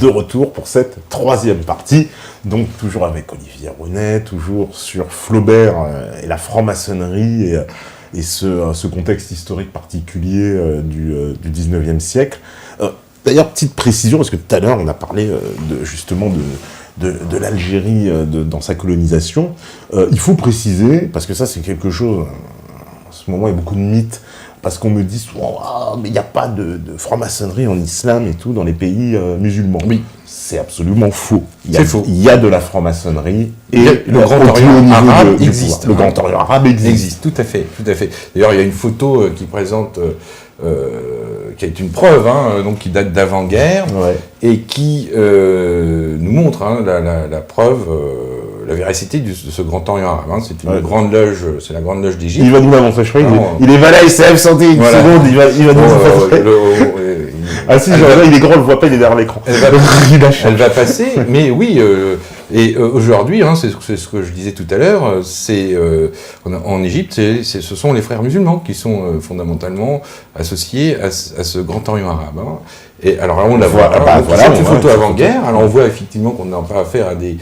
de retour pour cette troisième partie, donc toujours avec Olivier Rounet, toujours sur Flaubert et la franc-maçonnerie et ce contexte historique particulier du 19e siècle. D'ailleurs, petite précision, parce que tout à l'heure on a parlé justement de l'Algérie dans sa colonisation. Il faut préciser, parce que ça c'est quelque chose, en ce moment il y a beaucoup de mythes, parce qu'on me dit oh, mais il n'y a pas de franc-maçonnerie en islam et tout dans les pays musulmans. Oui. C'est absolument faux. C'est faux. Il y a de la franc-maçonnerie et le Grand Orient arabe existe. Le Grand Orient arabe existe. Tout à fait, tout à fait. D'ailleurs, il y a une photo qui présente, qui est une preuve, donc qui date d'avant-guerre, Ouais. et qui nous montre la preuve, la véracité de ce Grand Orient arabe. C'est une grande loge, c'est la grande loge d'Égypte. Il va nous la montrer, je crois. Il est valé SF, santé, une seconde, il va nous la montrer. Ah si, là, il est grand, on le voit pas, il est derrière l'écran. Elle va passer, mais oui, aujourd'hui, c'est ce que je disais tout à l'heure, en Égypte, ce sont les frères musulmans qui sont fondamentalement associés à ce Grand Orient arabe. Et alors là, on la voit, c'est une photo avant-guerre, alors on voit effectivement qu'on n'a pas affaire à des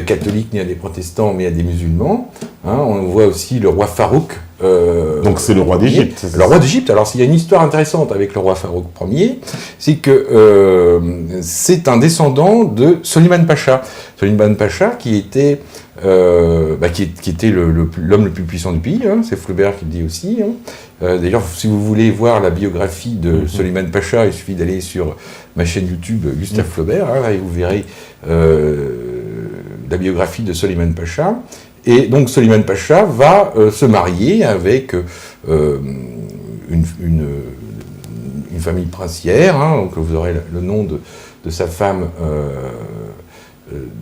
catholiques ni à des protestants, mais à des musulmans. On voit aussi le roi Farouk. Donc c'est le roi d'Égypte. Le roi d'Égypte. Alors s'il y a une histoire intéressante avec le roi Farouk Ier, c'est que c'est un descendant de Soliman Pacha. Soliman Pacha qui était l'homme le plus puissant du pays. C'est Flaubert qui le dit aussi. D'ailleurs, si vous voulez voir la biographie de Soliman Pacha, il suffit d'aller sur ma chaîne YouTube Gustave Flaubert, et vous verrez la biographie de Soliman Pacha. Et donc Soliman Pacha va se marier avec une famille princière, donc vous aurez le nom de sa femme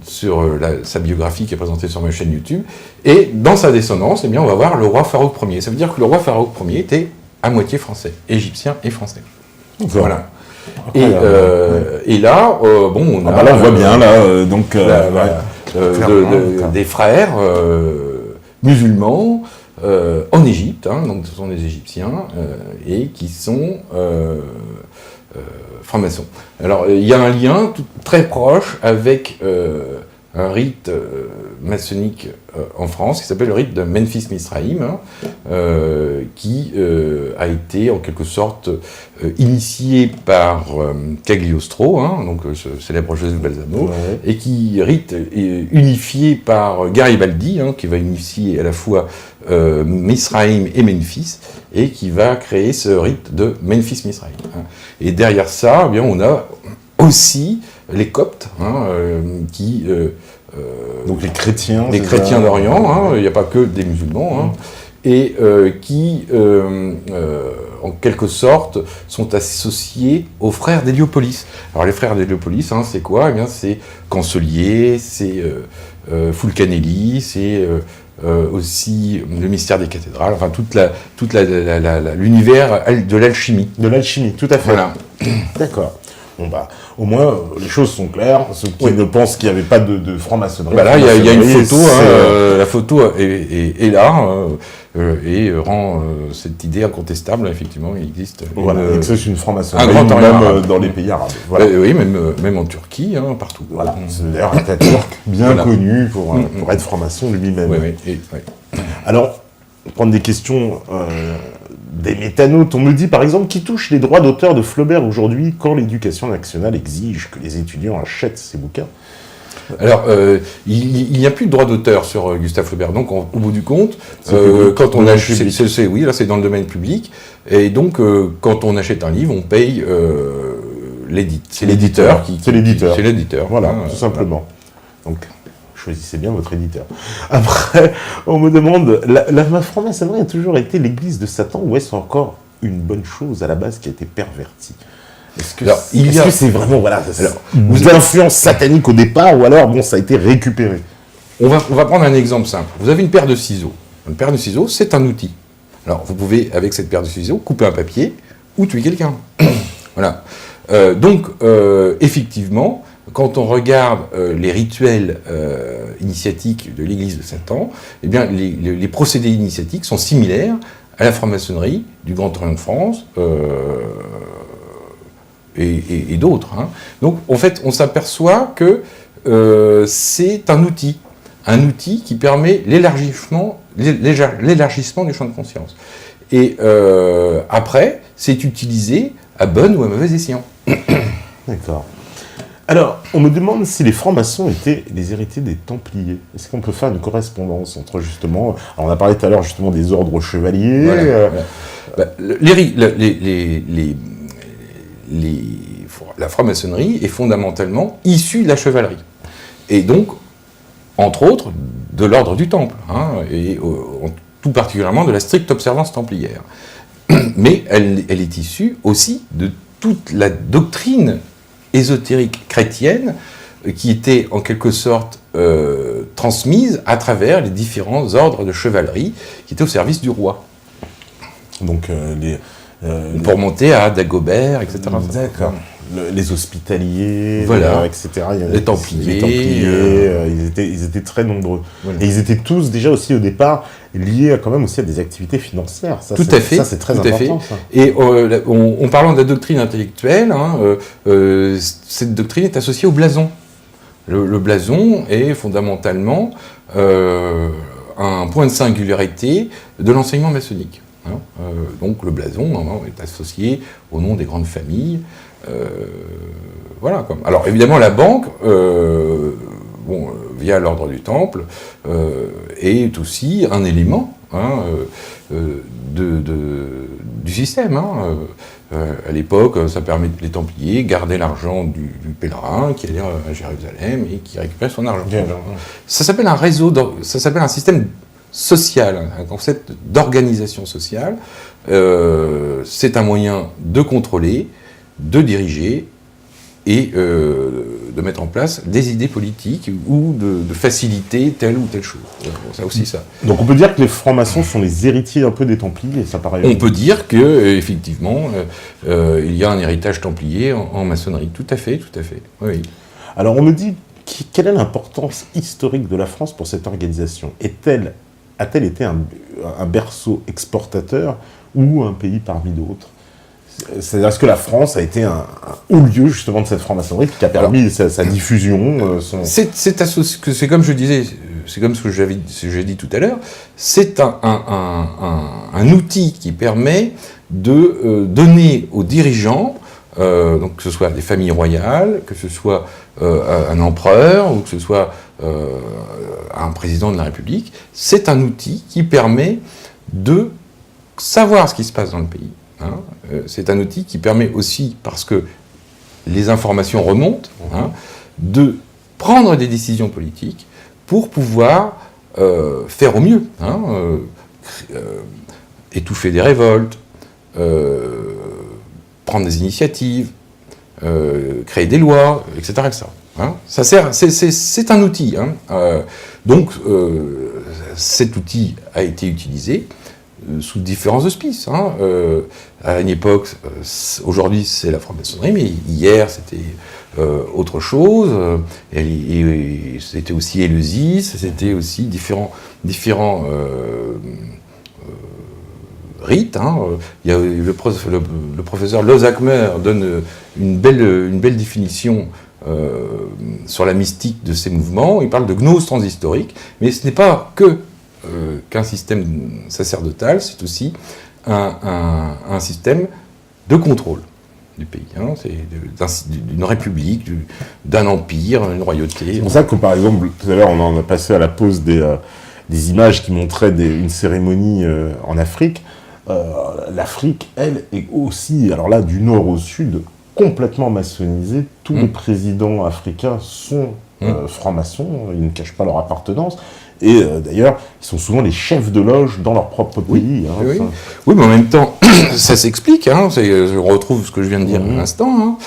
sur sa biographie qui est présentée sur ma chaîne YouTube. Et dans sa descendance, on va voir le roi Farouk Ier. Ça veut dire que le roi Farouk Ier était à moitié français, égyptien et français. Voilà. Et là, on a... là, on voit bien, là, donc... des frères musulmans en Égypte, donc ce sont des Égyptiens, et qui sont francs-maçons. Alors, il y a un lien très proche avec un rite maçonnique en France qui s'appelle le rite de Memphis-Misraïm, qui a été en quelque sorte initié par Cagliostro, donc ce célèbre Joseph Balsamo, et qui rite unifié par Garibaldi, qui va unifier à la fois Misraïm et Memphis, et qui va créer ce rite de Memphis-Misraïm. Et derrière ça, on a aussi les Coptes, qui... donc les chrétiens d'Orient, il n'y a pas que des musulmans, et qui, en quelque sorte, sont associés aux frères d'Héliopolis. Alors les frères d'Héliopolis, c'est quoi ? C'est Cancelier, c'est Fulcanelli, c'est aussi le mystère des cathédrales, enfin toute l'univers de l'alchimie. De l'alchimie, tout à fait. Voilà. D'accord. Bon au moins, les choses sont claires. Ceux qui ne pensent qu'il n'y avait pas de franc-maçonnerie. Là, il y a une photo, la photo est là, et rend cette idée incontestable, effectivement, il existe. Voilà, et que c'est une franc-maçonnerie, un grand même dans les pays arabes. Voilà. Oui, même en Turquie, partout. Voilà, c'est d'ailleurs un Atatürk bien connu pour être franc-maçon lui-même. Oui. Alors, prendre des questions... des métanotes, on me dit par exemple qui touche les droits d'auteur de Flaubert aujourd'hui quand l'éducation nationale exige que les étudiants achètent ces bouquins. Alors, il n'y a plus de droit d'auteur sur Gustave Flaubert, donc au bout du compte, quand on achète, là c'est dans le domaine public, et donc quand on achète un livre, on paye c'est l'éditeur qui... C'est l'éditeur. C'est l'éditeur. Voilà, tout simplement. Donc... choisissez bien votre éditeur. Après, on me demande, la franc-maçonnerie a toujours été l'église de Satan, ou est-ce encore une bonne chose à la base qui a été pervertie ? Est-ce que c'est vraiment une influence satanique au départ, ou alors ça a été récupéré ? On va prendre un exemple simple. Vous avez une paire de ciseaux. Une paire de ciseaux, c'est un outil. Alors, vous pouvez, avec cette paire de ciseaux, couper un papier ou tuer quelqu'un. Voilà. Donc, effectivement, quand on regarde les rituels initiatiques de l'Église de Satan, les procédés initiatiques sont similaires à la franc-maçonnerie du Grand Orient de France, et d'autres. Hein. Donc, en fait, on s'aperçoit que c'est un outil qui permet l'élargissement du champ de conscience. Et après, c'est utilisé à bon ou à mauvais escient. D'accord. Alors, on me demande si les francs-maçons étaient les héritiers des Templiers. Est-ce qu'on peut faire une correspondance entre justement... Alors, on a parlé tout à l'heure justement des ordres chevaliers. Voilà. La franc-maçonnerie est fondamentalement issue de la chevalerie. Et donc, entre autres, de l'ordre du Temple, hein, et tout particulièrement de la stricte observance templière. Mais elle est issue aussi de toute la doctrine ésotérique chrétienne qui était en quelque sorte transmise à travers les différents ordres de chevalerie qui étaient au service du roi. Donc pour monter à Dagobert, etc. D'accord. Les hospitaliers, voilà. Etc. Les Templiers. Ils étaient très nombreux. Voilà. Et ils étaient tous déjà aussi au départ liés quand même aussi à des activités financières. Ça, tout à fait. Ça, c'est très important. Ça. Et en parlant de la doctrine intellectuelle, hein, cette doctrine est associée au blason. Le blason est fondamentalement un point de singularité de l'enseignement maçonnique. Hein. Donc le blason est associé au nom des grandes familles. Voilà. Alors évidemment la banque, via l'ordre du Temple, est aussi un élément du système. Hein. À l'époque, ça permet les Templiers garder l'argent du pèlerin qui allait à Jérusalem et qui récupère son argent. Ça s'appelle un réseau, ça s'appelle un système social, un concept d'organisation sociale. C'est un moyen de contrôler, de diriger et de mettre en place des idées politiques ou de faciliter telle ou telle chose. Ça aussi, ça. Donc on peut dire que les francs-maçons sont les héritiers un peu des Templiers, ça paraît. On peut dire que effectivement, il y a un héritage templier en maçonnerie. Tout à fait. Oui. Alors on me dit quelle est l'importance historique de la France pour cette organisation ? A-t-elle été un berceau exportateur ou un pays parmi d'autres ? C'est-à-dire, est-ce que la France a été un haut lieu justement de cette franc-maçonnerie qui a permis sa diffusion C'est comme je disais, c'est comme ce que j'ai dit tout à l'heure, c'est un outil qui permet de donner aux dirigeants, donc que ce soit des familles royales, que ce soit un empereur ou que ce soit un président de la République, c'est un outil qui permet de savoir ce qui se passe dans le pays. Hein. C'est un outil qui permet aussi, parce que les informations remontent, de prendre des décisions politiques pour pouvoir faire au mieux, étouffer des révoltes, prendre des initiatives, créer des lois, etc. etc. Hein. Ça sert, c'est un outil. Donc, cet outil a été utilisé sous différents auspices. À une époque, aujourd'hui c'est la franc-maçonnerie, mais hier c'était autre chose. Et c'était aussi Éleusis, c'était aussi différents rites. Il y a le professeur Lozakmer donne une belle définition sur la mystique de ces mouvements. Il parle de gnose transhistorique, mais ce n'est pas qu'un système sacerdotal, c'est aussi un système de contrôle du pays. C'est d'une république, d'un empire, d'une royauté. C'est pour ça que, par exemple, tout à l'heure, on en a passé à la pause des images qui montraient une cérémonie en Afrique. L'Afrique, elle, est aussi, alors là, du nord au sud, complètement maçonnisée. Tous les présidents africains sont francs-maçons, ils ne cachent pas leur appartenance. Et d'ailleurs, ils sont souvent les chefs de loge dans leur propre pays. Oui, mais en même temps, ça s'explique. Je retrouve ce que je viens de dire à l'instant.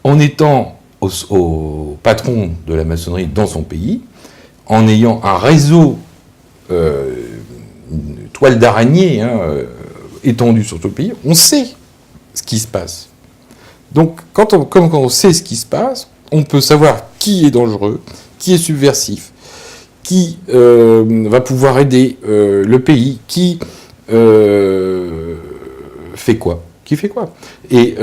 En étant au patron de la maçonnerie dans son pays, en ayant un réseau, une toile d'araignée étendue sur tout le pays, on sait ce qui se passe. Donc, quand on sait ce qui se passe, on peut savoir qui est dangereux, qui est subversif, qui va pouvoir aider le pays, qui fait quoi ? Qui fait quoi ? Et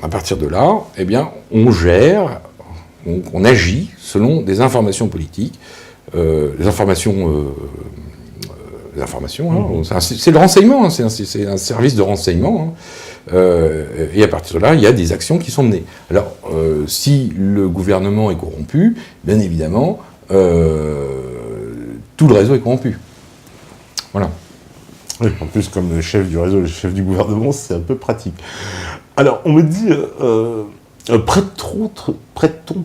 à partir de là, eh bien, on gère, on agit selon des informations politiques, les informations, c'est le renseignement, c'est un service de renseignement. Et à partir de là, il y a des actions qui sont menées. Alors, si le gouvernement est corrompu, bien évidemment, tout le réseau est corrompu. Voilà. Oui, en plus, comme le chef du réseau, le chef du gouvernement, c'est un peu pratique. Alors, on me dit, prête-t-on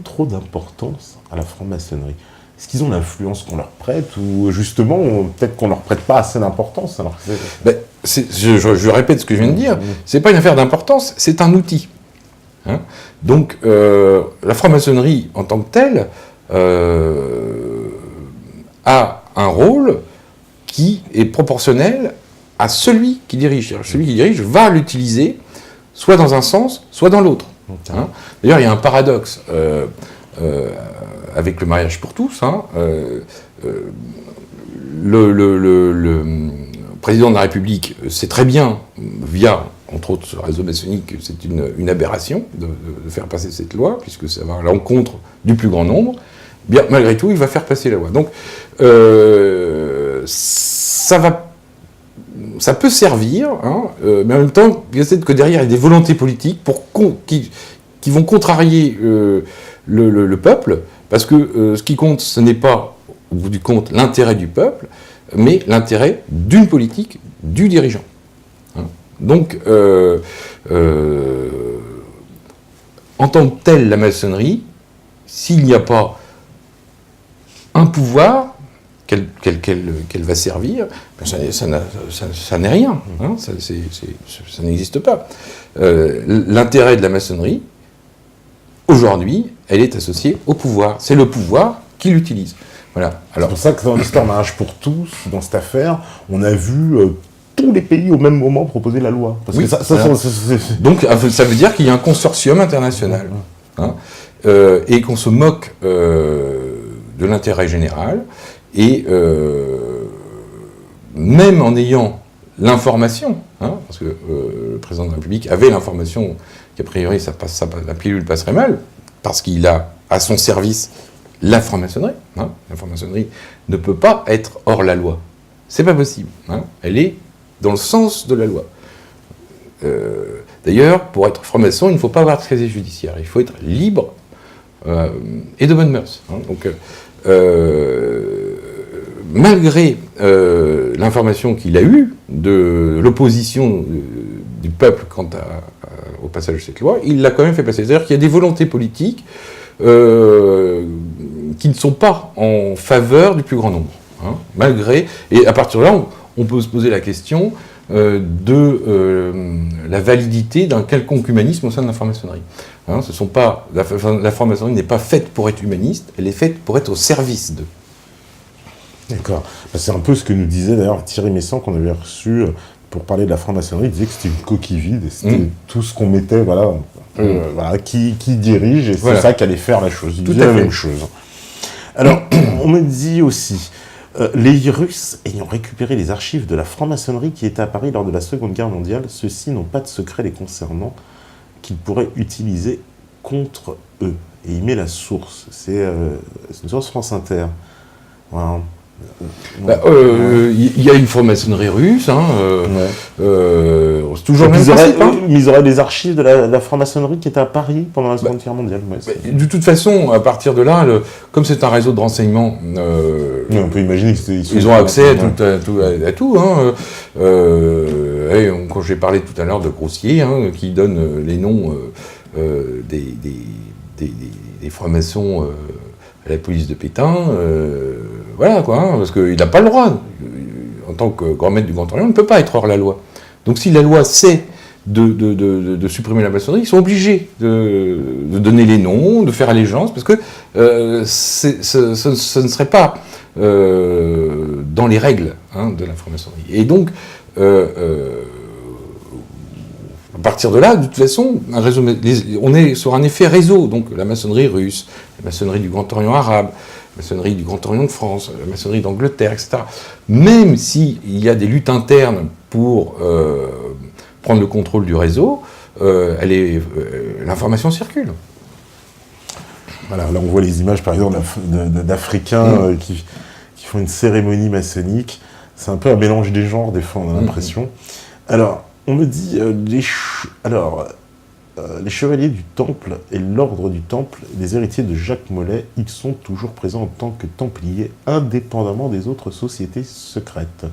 trop d'importance à la franc-maçonnerie ? Est-ce qu'ils ont l'influence qu'on leur prête, ou justement, peut-être qu'on leur prête pas assez d'importance alors que je répète ce que je viens de dire, c'est pas une affaire d'importance, c'est un outil. Hein ? Donc, la franc-maçonnerie, en tant que telle, a un rôle qui est proportionnel à celui qui dirige. Celui qui dirige va l'utiliser soit dans un sens, soit dans l'autre. Hein ? D'ailleurs, il y a un paradoxe avec le mariage pour tous. Hein, le président de la République sait très bien, via, entre autres, ce réseau maçonnique, que c'est une aberration de faire passer cette loi, puisque ça va à l'encontre du plus grand nombre. Bien, malgré tout, il va faire passer la loi. Donc, ça peut servir, hein, mais en même temps, peut-être que derrière, il y a des volontés politiques qui vont contrarier le peuple, parce que ce qui compte, ce n'est pas, au bout du compte, l'intérêt du peuple, mais l'intérêt d'une politique, du dirigeant. Hein. Donc, en tant que telle, la maçonnerie, s'il n'y a pas un pouvoir qu'elle va servir, ça n'est rien, hein, ça n'existe pas. L'intérêt de la maçonnerie, aujourd'hui, elle est associée au pouvoir. C'est le pouvoir qui l'utilise. Voilà. Alors, c'est pour ça que dans l'histoire Mariage pour tous, dans cette affaire, on a vu tous les pays au même moment proposer la loi. Parce que donc, ça veut dire qu'il y a un consortium international. Hein, et qu'on se moque de l'intérêt général. Et même en ayant l'information, hein, parce que le président de la République avait l'information qu'a priori la pilule passerait mal, parce qu'il a à son service la franc-maçonnerie. Hein. La franc-maçonnerie ne peut pas être hors la loi. C'est pas possible. Hein. Elle est dans le sens de la loi. D'ailleurs, pour être franc-maçon, il ne faut pas avoir de casier judiciaire. Il faut être libre et de bonne mœurs. Hein. Donc, malgré l'information qu'il a eue de l'opposition du peuple quant au passage de cette loi, il l'a quand même fait passer. C'est-à-dire qu'il y a des volontés politiques qui ne sont pas en faveur du plus grand nombre. Hein, malgré, et à partir de là, on peut se poser la question de la validité d'un quelconque humanisme au sein de la franc-maçonnerie. Hein, la franc-maçonnerie n'est pas faite pour être humaniste, elle est faite pour être au service d'eux. D'accord. C'est un peu ce que nous disait d'ailleurs Thierry Messant, qu'on avait reçu pour parler de la franc-maçonnerie. Il disait que c'était une coquille vide, et c'était tout ce qu'on mettait, voilà, qui dirige, et c'est ça qui allait faire la chose. Il disait la même chose. Alors, on me dit aussi, les Russes ayant récupéré les archives de la franc-maçonnerie qui étaient à Paris lors de la Seconde Guerre mondiale, ceux-ci n'ont pas de secret les concernant qu'ils pourraient utiliser contre eux. Et il met la source. C'est une source France Inter. Voilà. Il y a une franc-maçonnerie russe, hein, c'est toujours le même principe. Mais ils auraient des archives de la franc-maçonnerie qui étaient à Paris pendant la Seconde Guerre mondiale. De toute façon, à partir de là, comme c'est un réseau de renseignement, on peut imaginer qu'ils ont accès à tout. Hein, quand j'ai parlé tout à l'heure de Grossier, hein, qui donne les noms des francs-maçons à la police de Pétain, voilà quoi, hein, parce qu'il n'a pas le droit, en tant que grand maître du Grand Orient, il ne peut pas être hors la loi. Donc si la loi sait de supprimer la maçonnerie, ils sont obligés de donner les noms, de faire allégeance, parce que ce ne serait pas dans les règles, hein, de la franc-maçonnerie. Et donc, à partir de là, de toute façon, on est sur un effet réseau, donc la maçonnerie russe, la maçonnerie du Grand Orient arabe, la maçonnerie du Grand Orient de France, la maçonnerie d'Angleterre, etc. Même s'il y a des luttes internes pour prendre le contrôle du réseau, l'information circule. Voilà, là on voit les images par exemple d'Africains qui font une cérémonie maçonnique. C'est un peu un mélange des genres, des fois on a l'impression. Alors, on me dit, les chevaliers du Temple et l'ordre du Temple, les héritiers de Jacques Molay, ils sont toujours présents en tant que Templiers, indépendamment des autres sociétés secrètes.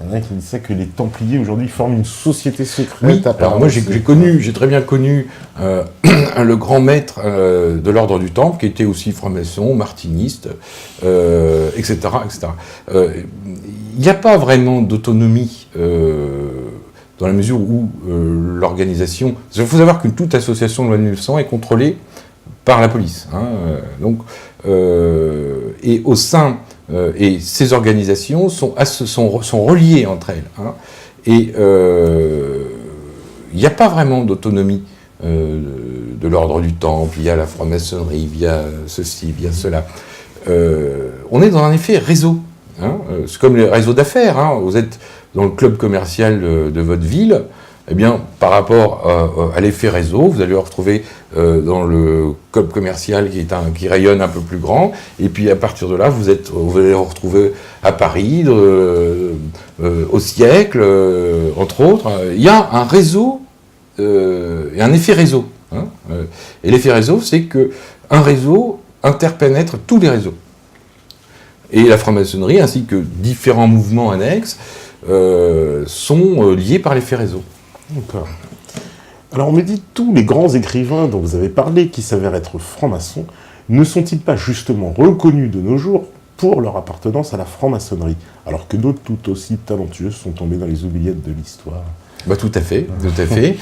Il y en a qui disent ça, que les Templiers aujourd'hui forment une société secrète. Oui, alors moi j'ai très bien connu le grand maître de l'ordre du Temple, qui était aussi franc-maçon, martiniste, etc. etc. Il n'y a pas vraiment d'autonomie dans la mesure où l'organisation... Il faut savoir que toute association de loi de 1900 est contrôlée par la police. Et au sein... et ces organisations sont reliées entre elles. Et il n'y a pas vraiment d'autonomie de l'ordre du Temple, il y a la franc-maçonnerie, il y a ceci, il y a cela. On est dans un effet réseau. C'est comme les réseaux d'affaires. Vous êtes dans le club commercial de votre ville, eh bien, par rapport à l'effet réseau, vous allez le retrouver dans le club commercial qui rayonne un peu plus grand, et puis à partir de là, vous allez le retrouver à Paris, au siècle, entre autres. Il y a un réseau et un effet réseau. Et l'effet réseau, c'est qu'un réseau interpénètre tous les réseaux. Et la franc-maçonnerie, ainsi que différents mouvements annexes, sont liés par l'effet réseau. D'accord. Alors on me dit, tous les grands écrivains dont vous avez parlé, qui s'avèrent être francs-maçons, ne sont-ils pas justement reconnus de nos jours pour leur appartenance à la franc-maçonnerie, alors que d'autres tout aussi talentueux sont tombés dans les oubliettes de l'histoire? Bah, tout à fait, tout à fait.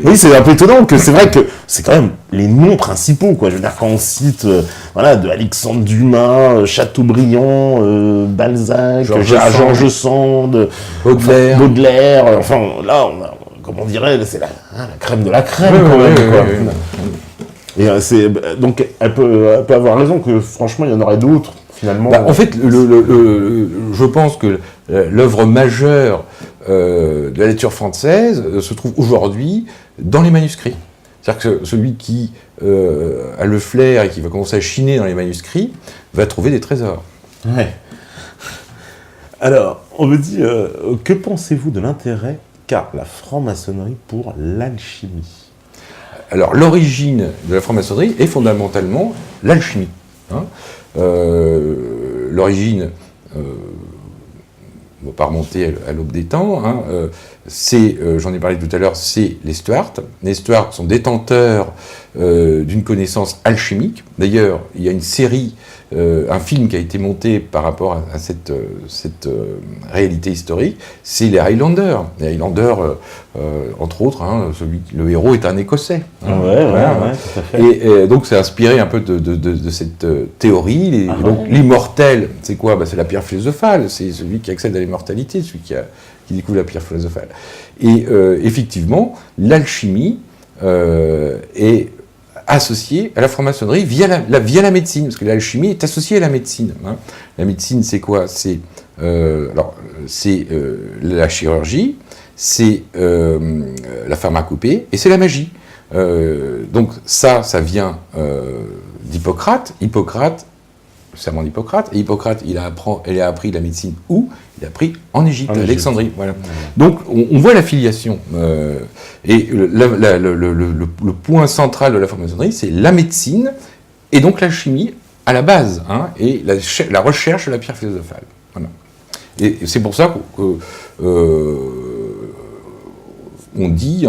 Oui, c'est un peu étonnant, que c'est vrai que c'est quand même les noms principaux, quoi. Je veux dire, quand on cite, de Alexandre Dumas, Chateaubriand, Balzac, Georges Sand, Baudelaire, là, comme on dirait, c'est la crème de la crème, quand même, quoi. Et donc, elle peut avoir raison que, franchement, il y en aurait d'autres, finalement. En fait, je pense que l'œuvre majeure de la lecture française se trouve aujourd'hui dans les manuscrits. C'est-à-dire que celui qui a le flair et qui va commencer à chiner dans les manuscrits va trouver des trésors. Ouais. Alors, on me dit, que pensez-vous de l'intérêt qu'a la franc-maçonnerie pour l'alchimie? Alors, l'origine de la franc-maçonnerie est fondamentalement l'alchimie. L'origine... on ne va pas remonter à l'aube des temps, j'en ai parlé tout à l'heure, c'est les Stuarts. Les Stuarts sont détenteurs d'une connaissance alchimique. D'ailleurs, il y a une série, un film qui a été monté par rapport à cette réalité historique, c'est les Highlanders. Les Highlanders, entre autres, le héros est un Écossais. Ouais, tout à fait. Et donc, c'est inspiré un peu de cette théorie. Donc, l'immortel, c'est quoi? C'est la pierre philosophale, c'est celui qui accède à l'immortalité, celui qui découvre la pierre philosophale. Et effectivement, l'alchimie est associée à la franc-maçonnerie via la médecine, parce que l'alchimie est associée à la médecine. La médecine, c'est quoi? C'est la chirurgie, c'est la pharmacopée, et c'est la magie. Donc ça vient d'Hippocrate. Le serment d'Hippocrate. Et Hippocrate, il a appris la médecine où? Il a appris en Égypte, à Alexandrie. Voilà. Donc, on voit la filiation. Et le point central de la franc-maçonnerie, c'est la médecine, et donc l'alchimie à la base, et la recherche de la pierre philosophale. Voilà. Et c'est pour ça qu'on dit,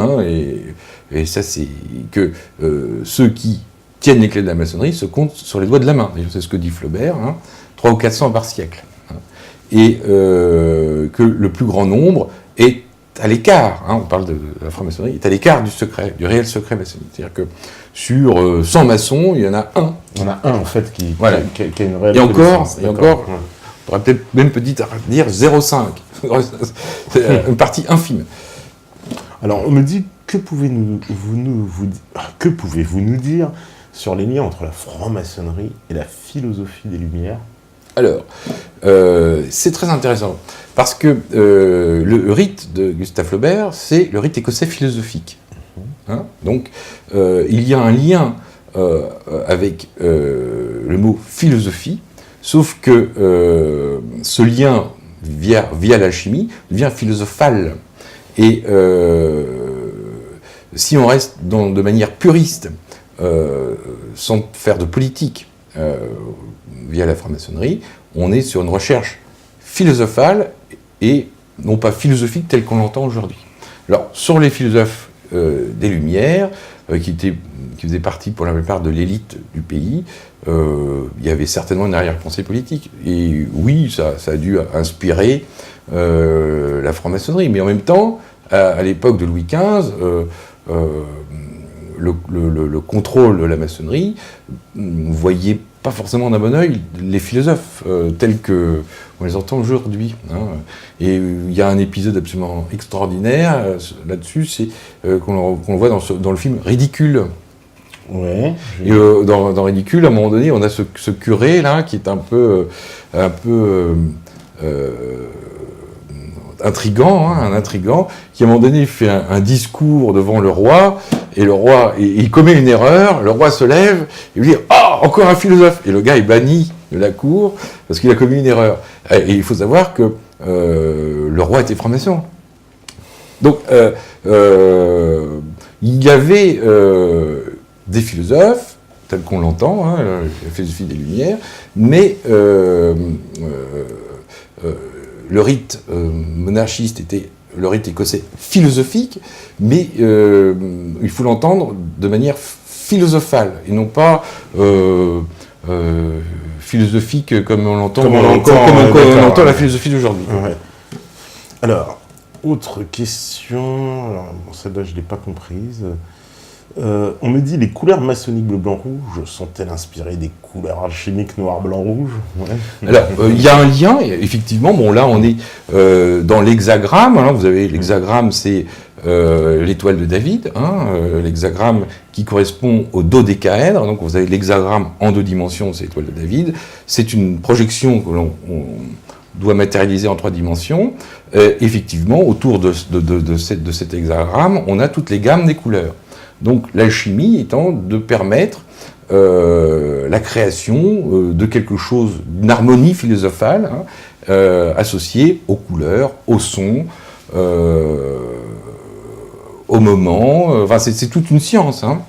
et ça c'est que ceux qui tiennent les clés de la maçonnerie se comptent sur les doigts de la main. C'est ce que dit Flaubert, 300 ou 400 par siècle. Et que le plus grand nombre est à l'écart, on parle de la franc-maçonnerie, est à l'écart du secret, du réel secret maçonnique. C'est-à-dire que sur 100 maçons, il y en a un. Il y en a un, en fait, qui a une réelle... Et encore, on pourrait peut-être même dire 0,5. C'est une partie infime. Alors, on me dit, que pouvez-vous nous dire sur les liens entre la franc-maçonnerie et la philosophie des Lumières, Alors, c'est très intéressant, parce que le rite de Gustave Flaubert, c'est le rite écossais philosophique. Hein, donc, il y a un lien avec le mot philosophie, sauf que ce lien, via l'alchimie, devient philosophal. Et si on reste de manière puriste, sans faire de politique, via la franc-maçonnerie, on est sur une recherche philosophale et non pas philosophique telle qu'on l'entend aujourd'hui. Alors, sur les philosophes des Lumières, qui faisaient partie pour la plupart de l'élite du pays, il y avait certainement une arrière-pensée politique. Et oui, ça a dû inspirer la franc-maçonnerie. Mais en même temps, à l'époque de Louis XV, le contrôle de la maçonnerie ne voyait pas forcément d'un bon œil les philosophes tels qu'on les entend aujourd'hui. Hein. Et il y a un épisode absolument extraordinaire là-dessus, c'est qu'on voit dans le film Ridicule. Ouais. Et dans Ridicule, à un moment donné, on a ce curé là qui est un peu intrigant, hein, un intrigant, qui à un moment donné fait un discours devant le roi, et le roi, il commet une erreur, le roi se lève, et lui dit « Ah, encore un philosophe !» Et le gars est banni de la cour, parce qu'il a commis une erreur. Et il faut savoir que le roi était franc-maçon. Donc, il y avait des philosophes, tels qu'on l'entend, hein, la philosophie des Lumières, mais le rite monarchiste était le rite écossais philosophique, mais il faut l'entendre de manière philosophale, et non pas philosophique comme on l'entend, comme on entend la philosophie d'aujourd'hui. Ouais. Alors, autre question, alors, bon, celle-là je ne l'ai pas comprise. On me dit les couleurs maçonniques bleu, blanc, rouge sont-elles inspirées des couleurs alchimiques noir, blanc, rouge? Ouais. Alors, il y a un lien, effectivement. Bon, là, on est dans l'hexagramme. Hein, vous avez l'hexagramme, c'est l'étoile de David. Hein, l'hexagramme qui correspond au dodécaèdre. Donc, vous avez l'hexagramme en 2 dimensions, c'est l'étoile de David. C'est une projection que l'on doit matérialiser en 3 dimensions. Effectivement, autour de cet hexagramme, on a toutes les gammes des couleurs. Donc l'alchimie étant de permettre la création de quelque chose, d'une harmonie philosophale, hein, associée aux couleurs, aux sons, au moment. Enfin, c'est toute une science. Hein.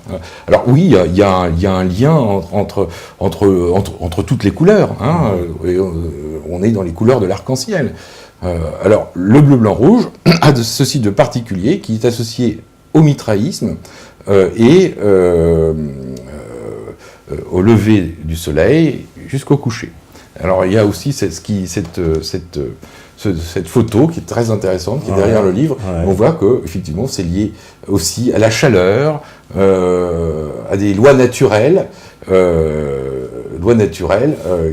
Alors oui, il y a un lien entre toutes les couleurs. Hein, et, on est dans les couleurs de l'arc-en-ciel. Alors le bleu, blanc, rouge a ceci de particulier qui est associé au mitraïsme et au lever du soleil jusqu'au coucher. Alors il y a aussi cette photo qui est très intéressante, qui est derrière le livre. Ouais. On voit que effectivement c'est lié aussi à la chaleur, à des lois naturelles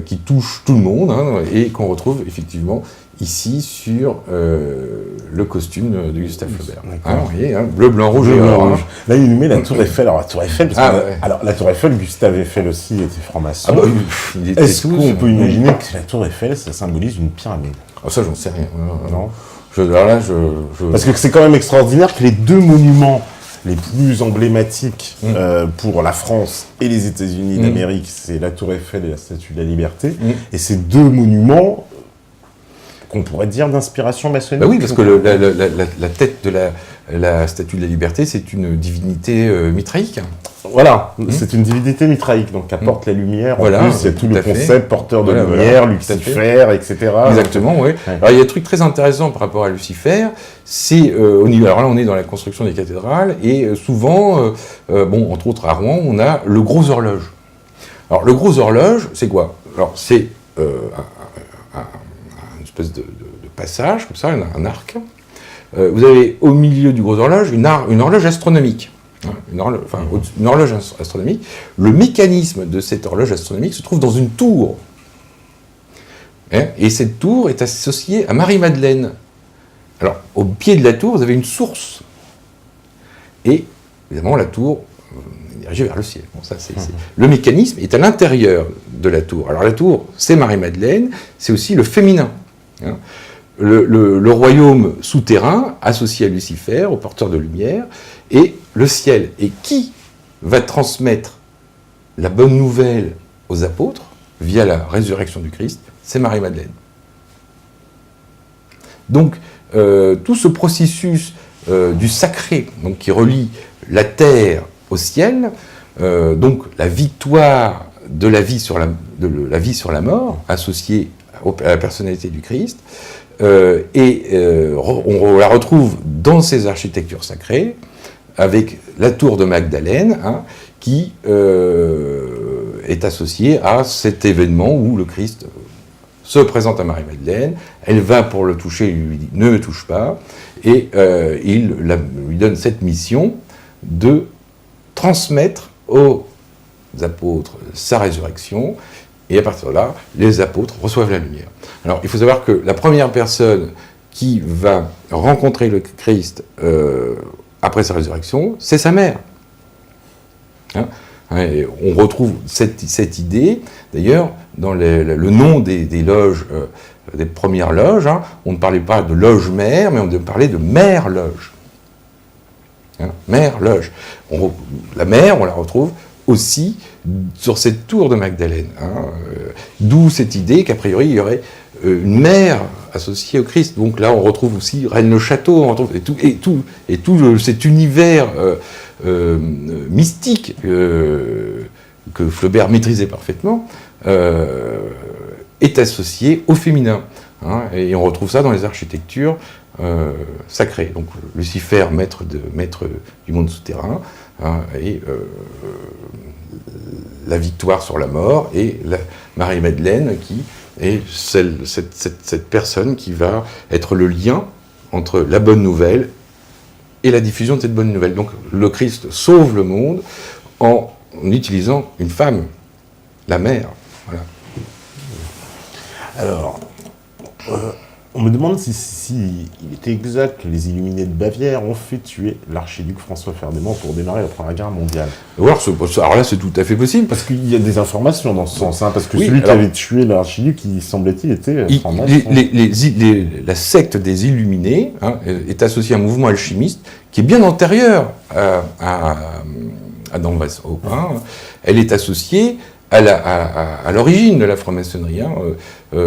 qui touchent tout le monde, hein, et qu'on retrouve effectivement ici sur le costume de Gustave Flaubert. Hein, vous voyez, hein, bleu, blanc, rouge et or. Hein. Là, il nous met la Tour Eiffel. Alors, la Tour Eiffel, alors, la Tour Eiffel, Gustave Eiffel aussi était franc-maçon. Ah bah, est-ce qu'on peut imaginer que la Tour Eiffel, ça symbolise une pyramide? Ah, ça, j'en sais rien. Non. Parce que c'est quand même extraordinaire que les 2 monuments les plus emblématiques pour la France et les États-Unis d'Amérique, c'est la Tour Eiffel et la Statue de la Liberté. Et ces 2 monuments qu'on pourrait dire d'inspiration maçonnique. Bah oui, parce que la tête de la Statue de la Liberté, c'est une divinité mitraïque. Voilà, c'est une divinité mitraïque, donc qui apporte la lumière. Voilà, en plus, il y a tout le concept porteur de lumière, Lucifer, etc. Exactement, oui. Ouais. Alors, il y a un truc très intéressant par rapport à Lucifer, c'est alors là, on est dans la construction des cathédrales, et souvent, entre autres à Rouen, on a le gros horloge. Alors, le gros horloge, c'est quoi? Alors, c'est une espèce de passage, comme ça, un arc. Vous avez au milieu du gros horloge une horloge astronomique. Une horloge astronomique. Le mécanisme de cette horloge astronomique se trouve dans une tour. Et cette tour est associée à Marie-Madeleine. Alors, au pied de la tour, vous avez une source. Et, évidemment, la tour, dirigé vers le ciel. Bon, ça, Le mécanisme est à l'intérieur de la tour. Alors la tour, c'est Marie-Madeleine, c'est aussi le féminin. Hein. Le royaume souterrain, associé à Lucifer, au porteur de lumière, et le ciel. Et qui va transmettre la bonne nouvelle aux apôtres, via la résurrection du Christ? C'est Marie-Madeleine. Donc, tout ce processus du sacré, donc, qui relie la terre au ciel, donc la victoire de la vie sur la mort, associée à la personnalité du Christ, on la retrouve dans ces architectures sacrées, avec la tour de Magdalène, hein, qui est associée à cet événement où le Christ se présente à Marie-Madeleine, elle va pour le toucher, il lui dit « ne me touche pas », et il lui donne cette mission de transmettre aux apôtres sa résurrection, et à partir de là, les apôtres reçoivent la lumière. Alors, il faut savoir que la première personne qui va rencontrer le Christ après sa résurrection, c'est sa mère. Hein? Et on retrouve cette idée, d'ailleurs, dans le nom des loges, des premières loges, hein, on ne parlait pas de loge-mère, mais on parlait de mère-loge. Hein, mère-loge. La mère, on la retrouve aussi sur cette tour de Magdalène. Hein, d'où cette idée qu'a priori, il y aurait une mère associée au Christ. Donc là, on retrouve aussi Rennes-le-Château, on retrouve et tout cet univers mystique que Flaubert maîtrisait parfaitement, est associé au féminin. Hein, et on retrouve ça dans les architectures sacrées. Donc Lucifer, maître du monde souterrain, hein, et la victoire sur la mort, et Marie-Madeleine qui est cette personne qui va être le lien entre la bonne nouvelle et la diffusion de cette bonne nouvelle. Donc le Christ sauve le monde en utilisant une femme, la mère. Voilà. Alors, on me demande si il était exact que les Illuminés de Bavière ont fait tuer l'archiduc François Ferdinand pour démarrer la Première Guerre mondiale. Alors là, c'est tout à fait possible. Parce qu'il y a des informations dans ce sens, hein, parce que oui, celui qui avait tué l'archiduc, il semblait-il, était la secte des Illuminés, hein, est associée à un mouvement alchimiste qui est bien antérieur à Adam Weishaupt. Hein. Elle est associée à l'origine de la franc-maçonnerie. Hein.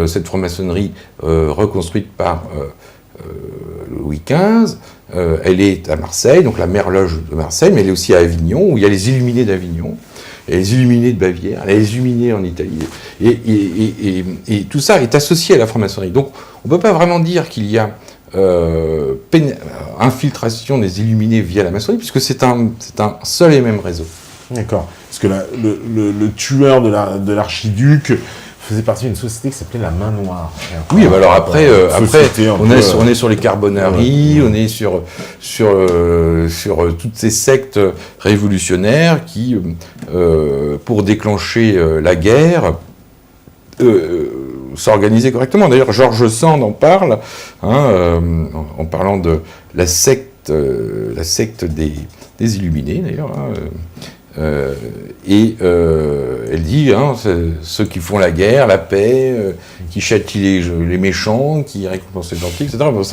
Cette franc-maçonnerie reconstruite par Louis XV, elle est à Marseille, donc la mère loge de Marseille, mais elle est aussi à Avignon, où il y a les Illuminés d'Avignon, et les Illuminés de Bavière, les Illuminés en Italie. Et tout ça est associé à la franc-maçonnerie. Donc on ne peut pas vraiment dire qu'il y a infiltration des Illuminés via la maçonnerie, puisque c'est un seul et même réseau. D'accord. Parce que le tueur de l'archiduc faisait partie d'une société qui s'appelait la Main Noire. Oui, bah alors après on est sur les Carbonari, on est sur toutes ces sectes révolutionnaires qui, pour déclencher la guerre, s'organisaient correctement. D'ailleurs, George Sand en parle, hein, en parlant de la secte des Illuminés, d'ailleurs. Hein, elle dit, hein, ceux qui font la guerre, la paix, qui châtient les méchants, qui récompensent les gentils, etc. Bon,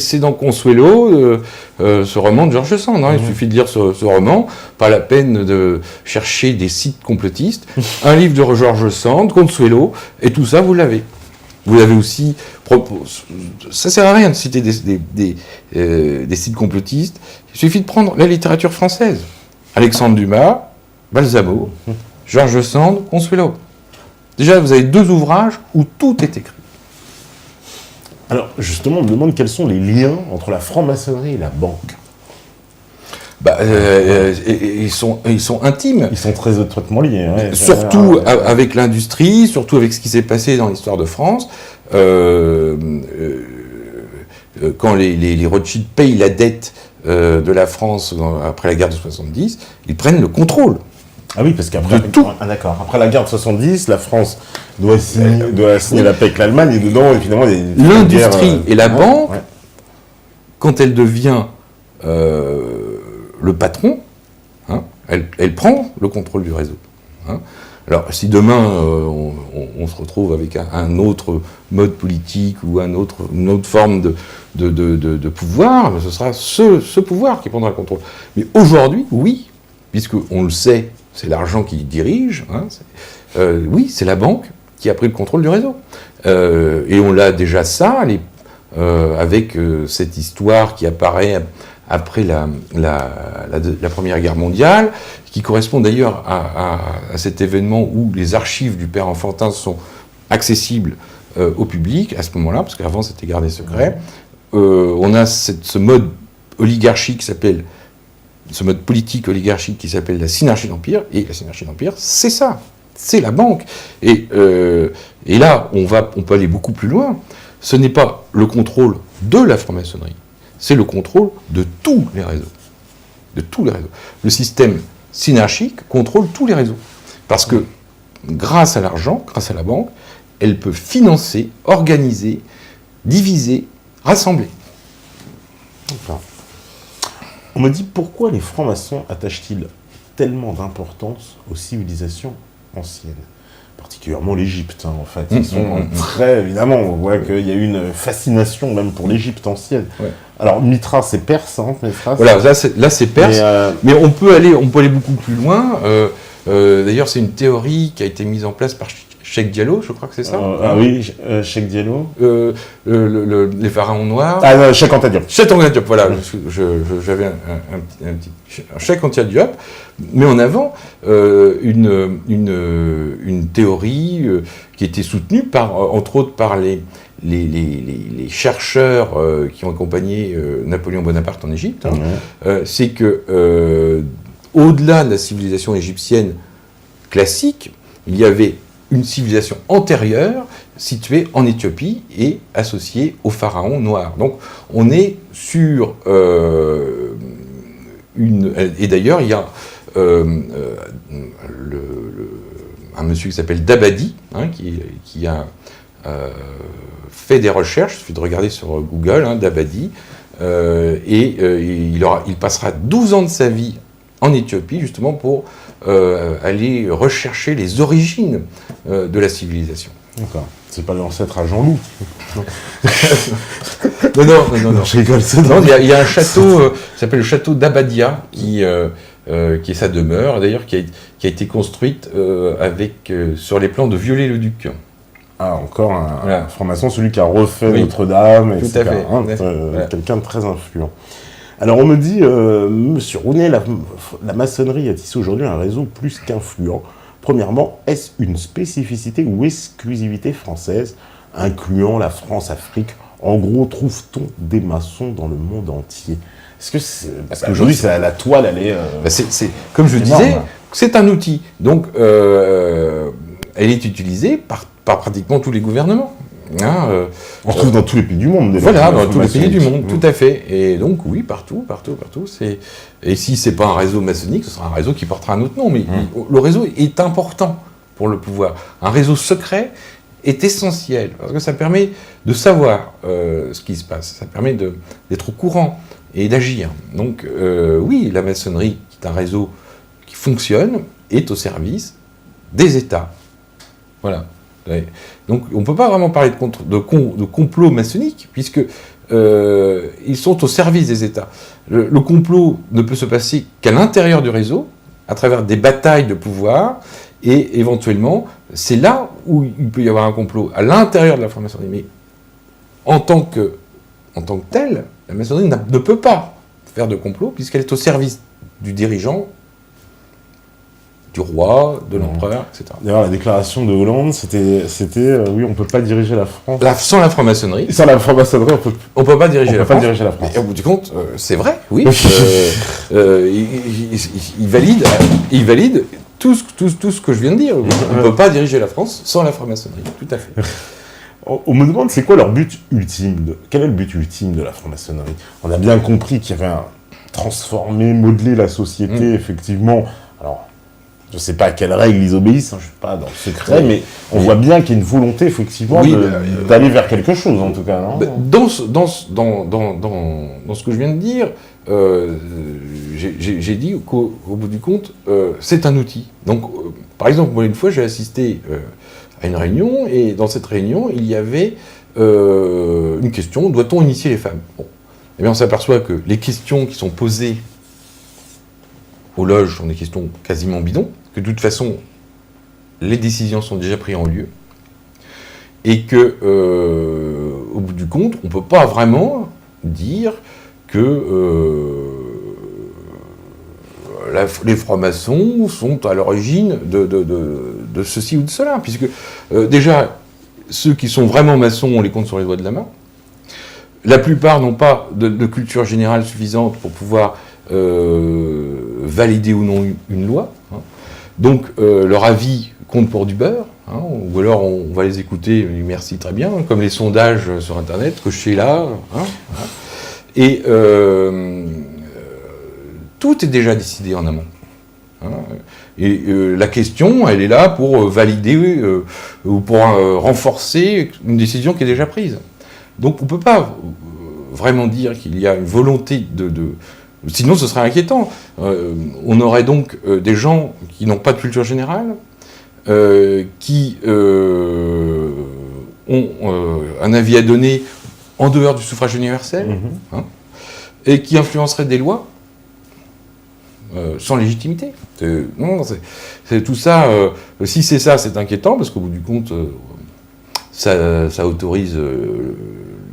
c'est dans Consuelo, ce roman de George Sand. Hein. Il suffit de lire ce roman, pas la peine de chercher des sites complotistes. Un livre de George Sand, Consuelo, et tout ça, vous l'avez. Vous l'avez aussi. Ça sert à rien de citer des sites complotistes. Il suffit de prendre la littérature française. Alexandre Dumas, Balsamo, George Sand, Consuelo. Déjà, vous avez 2 ouvrages où tout est écrit. Alors, justement, on me demande quels sont les liens entre la franc-maçonnerie et la banque. Ils sont intimes. Ils sont très étroitement liés. Ouais, surtout avec l'industrie, surtout avec ce qui s'est passé dans l'histoire de France. Quand les Rothschild payent la dette de la France après la guerre de 70, ils prennent le contrôle. Ah oui, parce qu'après d'accord. Après la guerre de 70, la France doit signer la paix avec l'Allemagne, et dedans, évidemment, l'industrie et la banque, quand elle devient le patron, hein, elle prend le contrôle du réseau. Hein. Alors, si demain, on se retrouve avec un autre mode politique ou une autre forme de pouvoir, ce sera ce pouvoir qui prendra le contrôle. Mais aujourd'hui, oui, puisqu'on le sait, c'est l'argent qui dirige, hein, oui, c'est la banque qui a pris le contrôle du réseau. Et on l'a déjà avec cette histoire qui apparaît après la Première Guerre mondiale, qui correspond d'ailleurs à cet événement où les archives du père Enfantin sont accessibles au public, à ce moment-là, parce qu'avant c'était gardé secret. On a ce mode oligarchique ce mode politique oligarchique qui s'appelle la synarchie d'empire, et la synarchie d'empire, c'est ça, c'est la banque. Et là, on peut aller beaucoup plus loin. Ce n'est pas le contrôle de la franc-maçonnerie, c'est le contrôle de tous les réseaux. De tous les réseaux. Le système synarchique contrôle tous les réseaux. Parce que grâce à l'argent, grâce à la banque, elle peut financer, organiser, diviser, rassembler. D'accord. On me dit pourquoi les francs-maçons attachent-ils tellement d'importance aux civilisations anciennes, particulièrement l'Égypte, hein, en fait. Ils sont très, évidemment, on voit qu'il y a une fascination même pour l'Égypte ancienne. Ouais. Alors, Mithra, c'est perse, hein, Mithra. Voilà, là c'est perse, mais on peut aller beaucoup plus loin. D'ailleurs, c'est une théorie qui a été mise en place par Cheikh Diallo, je crois que c'est ça. Oui, Cheikh Diallo. Les pharaons noirs. Ah non, Cheikh Anta Diop. Cheikh Anta Diop, voilà. J'avais un Cheikh Anta Diop, mais en avant une théorie qui était soutenue entre autres par les chercheurs qui ont accompagné Napoléon Bonaparte en Égypte. Hein, c'est que au-delà de la civilisation égyptienne classique, il y avait une civilisation antérieure située en Éthiopie et associée aux pharaons noirs. Donc on est sur et d'ailleurs il y a un monsieur qui s'appelle Dabadi, hein, qui a fait des recherches, il suffit de regarder sur Google, hein, Dabadi, et il passera 12 ans de sa vie en Éthiopie justement pour aller rechercher les origines de la civilisation. D'accord. C'est pas l'ancêtre à Jean-Loup. Non. Je rigole. Il y a un château qui s'appelle le château d'Abadia qui est sa demeure, d'ailleurs qui a été construite sur les plans de Viollet-le-Duc. Ah, encore un franc-maçon, celui qui a refait Notre-Dame, etc. Tout à fait. Hein, voilà. Quelqu'un de très influent. Alors on me dit, Monsieur Rounet, la maçonnerie a tissé aujourd'hui un réseau plus qu'influent. Premièrement, est-ce une spécificité ou exclusivité française, incluant la France-Afrique? En gros, trouve-t-on des maçons dans le monde entier? Est-ce que c'est... Parce qu'aujourd'hui, la toile, elle est... c'est comme je disais, c'est un outil. Donc, elle est utilisée par pratiquement tous les gouvernements. Hein, on se trouve dans tous les pays du monde. Voilà, dans tous les pays du monde, tout à fait. Et donc, oui, partout. Et si ce n'est pas un réseau maçonnique, ce sera un réseau qui portera un autre nom. Mais le réseau est important pour le pouvoir. Un réseau secret est essentiel, parce que ça permet de savoir ce qui se passe. Ça permet d'être au courant et d'agir. Donc, oui, la maçonnerie, qui est un réseau qui fonctionne, est au service des États. Voilà. Donc on ne peut pas vraiment parler de complot maçonnique, puisque ils sont au service des États. Le complot ne peut se passer qu'à l'intérieur du réseau, à travers des batailles de pouvoir, et éventuellement, c'est là où il peut y avoir un complot, à l'intérieur de la franc-maçonnerie. Mais en tant que telle, la maçonnerie ne peut pas faire de complot, puisqu'elle est au service du dirigeant, du roi, de l'empereur, etc. D'ailleurs, la déclaration de Hollande, c'était oui, on ne peut pas diriger la France. Sans la franc-maçonnerie. Sans la franc-maçonnerie, on peut pas diriger la France. Et au bout du compte, c'est vrai, oui. Il valide tout ce que je viens de dire. On ne peut pas diriger la France sans la franc-maçonnerie, tout à fait. On me demande, c'est quoi leur but ultime quel est le but ultime de la franc-maçonnerie? On a bien compris qu'il y avait transformer, modeler la société, effectivement. Alors, je ne sais pas à quelles règles ils obéissent, hein, je ne suis pas dans le secret, mais on voit bien qu'il y a une volonté, effectivement, d'aller vers quelque chose, en tout cas. Non dans ce que je viens de dire, j'ai dit qu'au bout du compte, c'est un outil. Donc, par exemple, moi, une fois, j'ai assisté à une réunion, et dans cette réunion, il y avait une question, doit-on initier les femmes? Bon. Eh bien, on s'aperçoit que les questions qui sont posées aux loges sont des questions quasiment bidons, que de toute façon, les décisions sont déjà prises en lieu, et que, au bout du compte, on ne peut pas vraiment dire que les francs-maçons sont à l'origine de ceci ou de cela, puisque déjà, ceux qui sont vraiment maçons, on les compte sur les doigts de la main. La plupart n'ont pas de culture générale suffisante pour pouvoir valider ou non une loi. Hein. Donc, leur avis compte pour du beurre, hein, ou alors on va les écouter, merci, très bien, comme les sondages sur Internet, que je sais là. Hein, hein. Et tout est déjà décidé en amont. Hein. Et la question, elle est là pour valider ou pour renforcer une décision qui est déjà prise. Donc on ne peut pas vraiment dire qu'il y a une volonté sinon ce serait inquiétant. On aurait donc des gens qui n'ont pas de culture générale, qui ont un avis à donner en dehors du suffrage universel, hein, et qui influenceraient des lois sans légitimité. Non, c'est tout ça. Si c'est ça, c'est inquiétant, parce qu'au bout du compte, ça autorise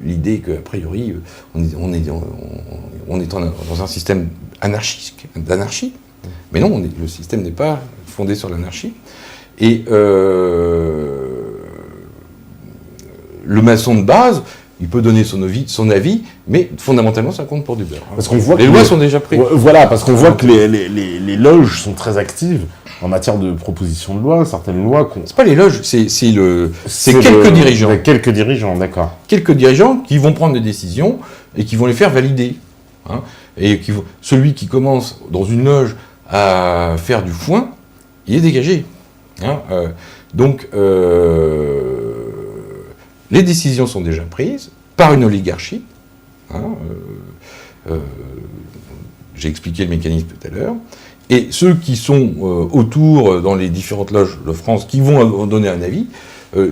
l'idée qu'a priori, on est dans un système d'anarchie. Mais non, le système n'est pas fondé sur l'anarchie. Et le maçon de base, il peut donner son avis, mais fondamentalement, ça compte pour du beurre. Parce qu'on voit les lois sont déjà prises. Voilà, parce qu'on voit que les loges sont très actives en matière de proposition de loi, certaines lois... C'est pas les loges, c'est quelques dirigeants. Quelques dirigeants, d'accord. Quelques dirigeants qui vont prendre des décisions et qui vont les faire valider. Hein, et celui qui commence dans une loge à faire du foin, il est dégagé. Hein, donc, les décisions sont déjà prises par une oligarchie. Hein, j'ai expliqué le mécanisme tout à l'heure. Et ceux qui sont autour, dans les différentes loges de France, qui vont donner un avis,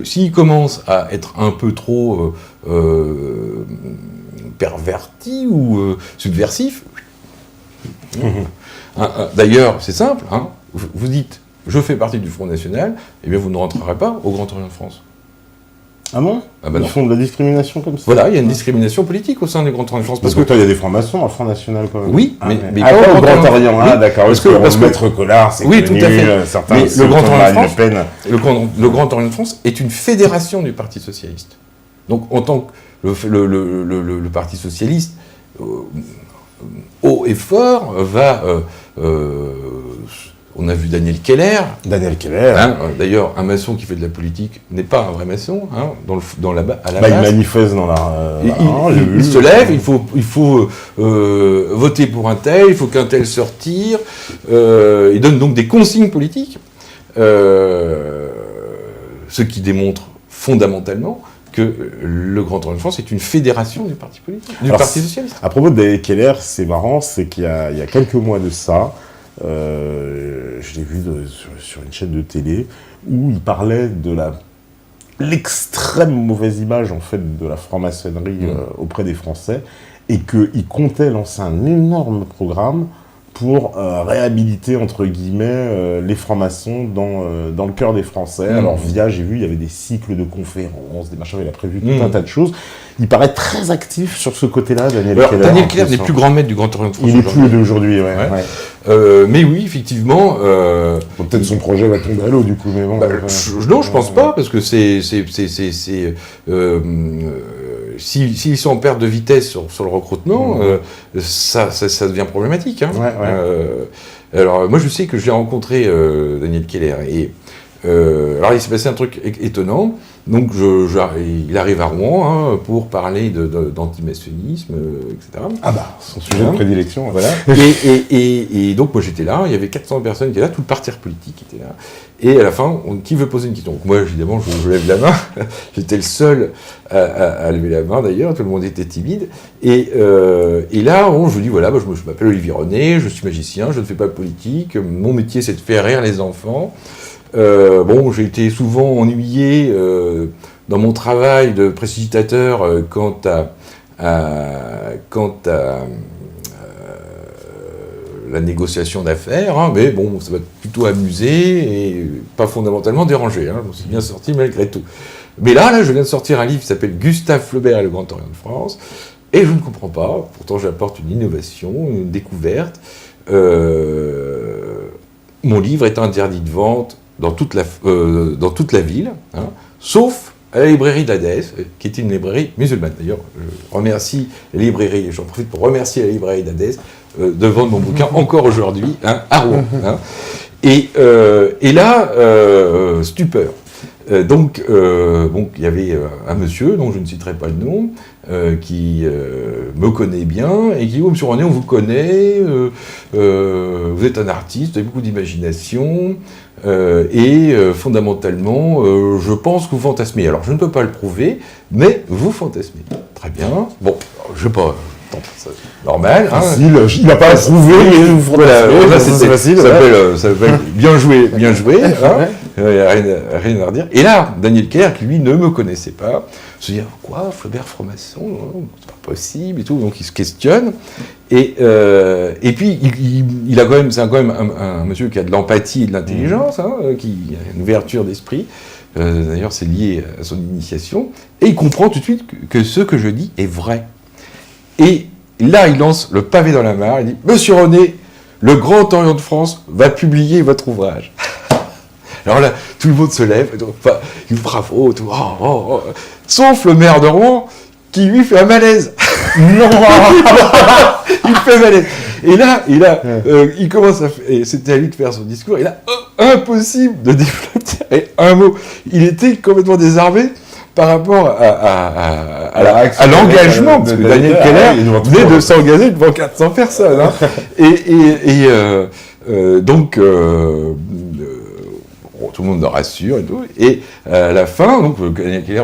s'ils commencent à être un peu trop pervertis ou subversifs, d'ailleurs, c'est simple, hein, vous dites « je fais partie du Front National », eh bien vous ne rentrerez pas au Grand Orient de France. Ah bon? Ils font de la discrimination comme ça? Voilà, il y a une discrimination politique au sein du Grand Orient de France. Parce que toi, il y a des francs-maçons dans le Front National quand même. Oui, mais pas au Grand Orient. Ah d'accord, parce que Maître Collard, c'est oui, connu, tout à fait. Certains... Mais le Grand Orient de France est une fédération du Parti Socialiste. Donc, en tant que le Parti Socialiste, haut et fort, va... on a vu Daniel Keller. Hein, d'ailleurs, un maçon qui fait de la politique n'est pas un vrai maçon. Hein, à la base. Il manifeste dans la... il se lève, il faut voter pour un tel, il faut qu'un tel se retire. Il donne donc des consignes politiques. Ce qui démontre fondamentalement que le Grand Orient de France est une fédération du parti politique, du Parti Socialiste. À propos de Daniel Keller, c'est marrant, c'est qu'il y a quelques mois de ça, je l'ai vu sur une chaîne de télé où il parlait de l'extrême mauvaise image en fait de la franc-maçonnerie auprès des Français, et qu'il comptait lancer un énorme programme pour réhabiliter entre guillemets les francs-maçons dans le cœur des Français. Alors j'ai vu, il y avait des cycles de conférences, des machins, il a prévu tout un tas de choses. Il paraît très actif sur ce côté-là, Daniel Keller. Daniel Keller n'est plus grand maître du Grand Orient de France. Il n'est plus d'aujourd'hui, mais oui, effectivement... Peut-être son projet va tomber à l'eau, du coup, mais bon... non, je pense pas, parce que s'ils sont en perte de vitesse sur le recrutement, ça devient problématique. Hein. Alors, moi, je sais que je l'ai rencontré, Daniel Keller, et alors il s'est passé un truc étonnant. Donc il arrive à Rouen hein, pour parler d'antimaçonnisme, etc. Ah bah, son sujet de prédilection. Voilà. et donc moi j'étais là, il y avait 400 personnes qui étaient là, tout le parti politique était là. Et à la fin, qui veut poser une question? Donc moi évidemment je lève la main, j'étais le seul à lever la main d'ailleurs, tout le monde était timide. Et là je dis voilà, je m'appelle Olivier René, je suis magicien, je ne fais pas de politique, mon métier c'est de faire rire les enfants. J'ai été souvent ennuyé dans mon travail de précipitateur quant à la négociation d'affaires, hein, mais bon, ça m'a plutôt amusé et pas fondamentalement dérangé. Hein, je me suis bien sorti malgré tout. Mais là, je viens de sortir un livre qui s'appelle Gustave Flaubert et le Grand Orient de France, et je ne comprends pas. Pourtant, j'apporte une innovation, une découverte. Mon livre est interdit de vente dans toute la ville, hein, sauf à la librairie d'Hadès, qui est une librairie musulmane. D'ailleurs, je remercie la librairie, j'en profite pour remercier la librairie d'Hadès de vendre mon bouquin encore aujourd'hui, hein, à Rouen. Hein. Et là, stupeur. Donc, il y avait un monsieur, dont je ne citerai pas le nom, qui me connaît bien, et qui dit « Oh, monsieur René, on vous connaît, vous êtes un artiste, vous avez beaucoup d'imagination, fondamentalement, je pense que vous fantasmez. Alors, je ne peux pas le prouver, mais vous fantasmez. Très bien. Bon, je ne sais pas... normal. Facile, hein. Il n'a pas à prouver, mais vous fantasmez. Là, c'est facile. Ça s'appelle bien joué, bien joué. Hein. Rien à redire. Et là, Daniel Keller, qui lui ne me connaissait pas, se dit quoi, Flaubert franc-maçon, c'est pas possible et tout. Donc il se questionne. Et puis il a quand même, c'est quand même un monsieur qui a de l'empathie et de l'intelligence, hein, qui a une ouverture d'esprit. D'ailleurs, c'est lié à son initiation. Et il comprend tout de suite que ce que je dis est vrai. Et là, il lance le pavé dans la mare. Il dit Monsieur René, le Grand Orient de France va publier votre ouvrage. Alors là, tout le monde se lève, enfin, bravo, tout, sauf le maire de Rouen, qui lui fait un malaise. Non. Il fait malaise. Et là, il commence à faire, et c'était à lui de faire son discours, et là, impossible de développer un mot. Il était complètement désarmé par rapport à l'engagement, parce que Daniel Keller venait de s'engager devant 400 personnes. Hein. Donc, tout le monde le rassure et tout. Et à la fin, donc, Daniel Keller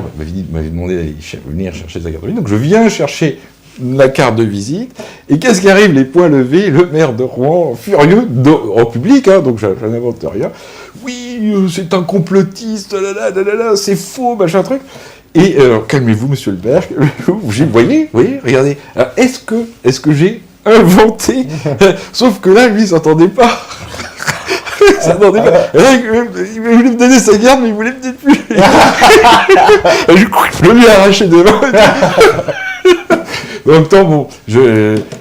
m'avait demandé d'aller venir chercher sa carte de visite. Donc je viens chercher la carte de visite. Et qu'est-ce qui arrive? Les poings levés, le maire de Rouen, furieux, en public, hein, donc je n'invente rien. Oui, c'est un complotiste, c'est faux, machin truc. Et calmez-vous, monsieur le maire, vous voyez, regardez. Alors, est-ce que j'ai inventé? Sauf que là, lui, il s'entendait pas. Il voulait me donner sa garde, mais il voulait me dire plus. Je lui ai arraché des mains. En même temps, bon,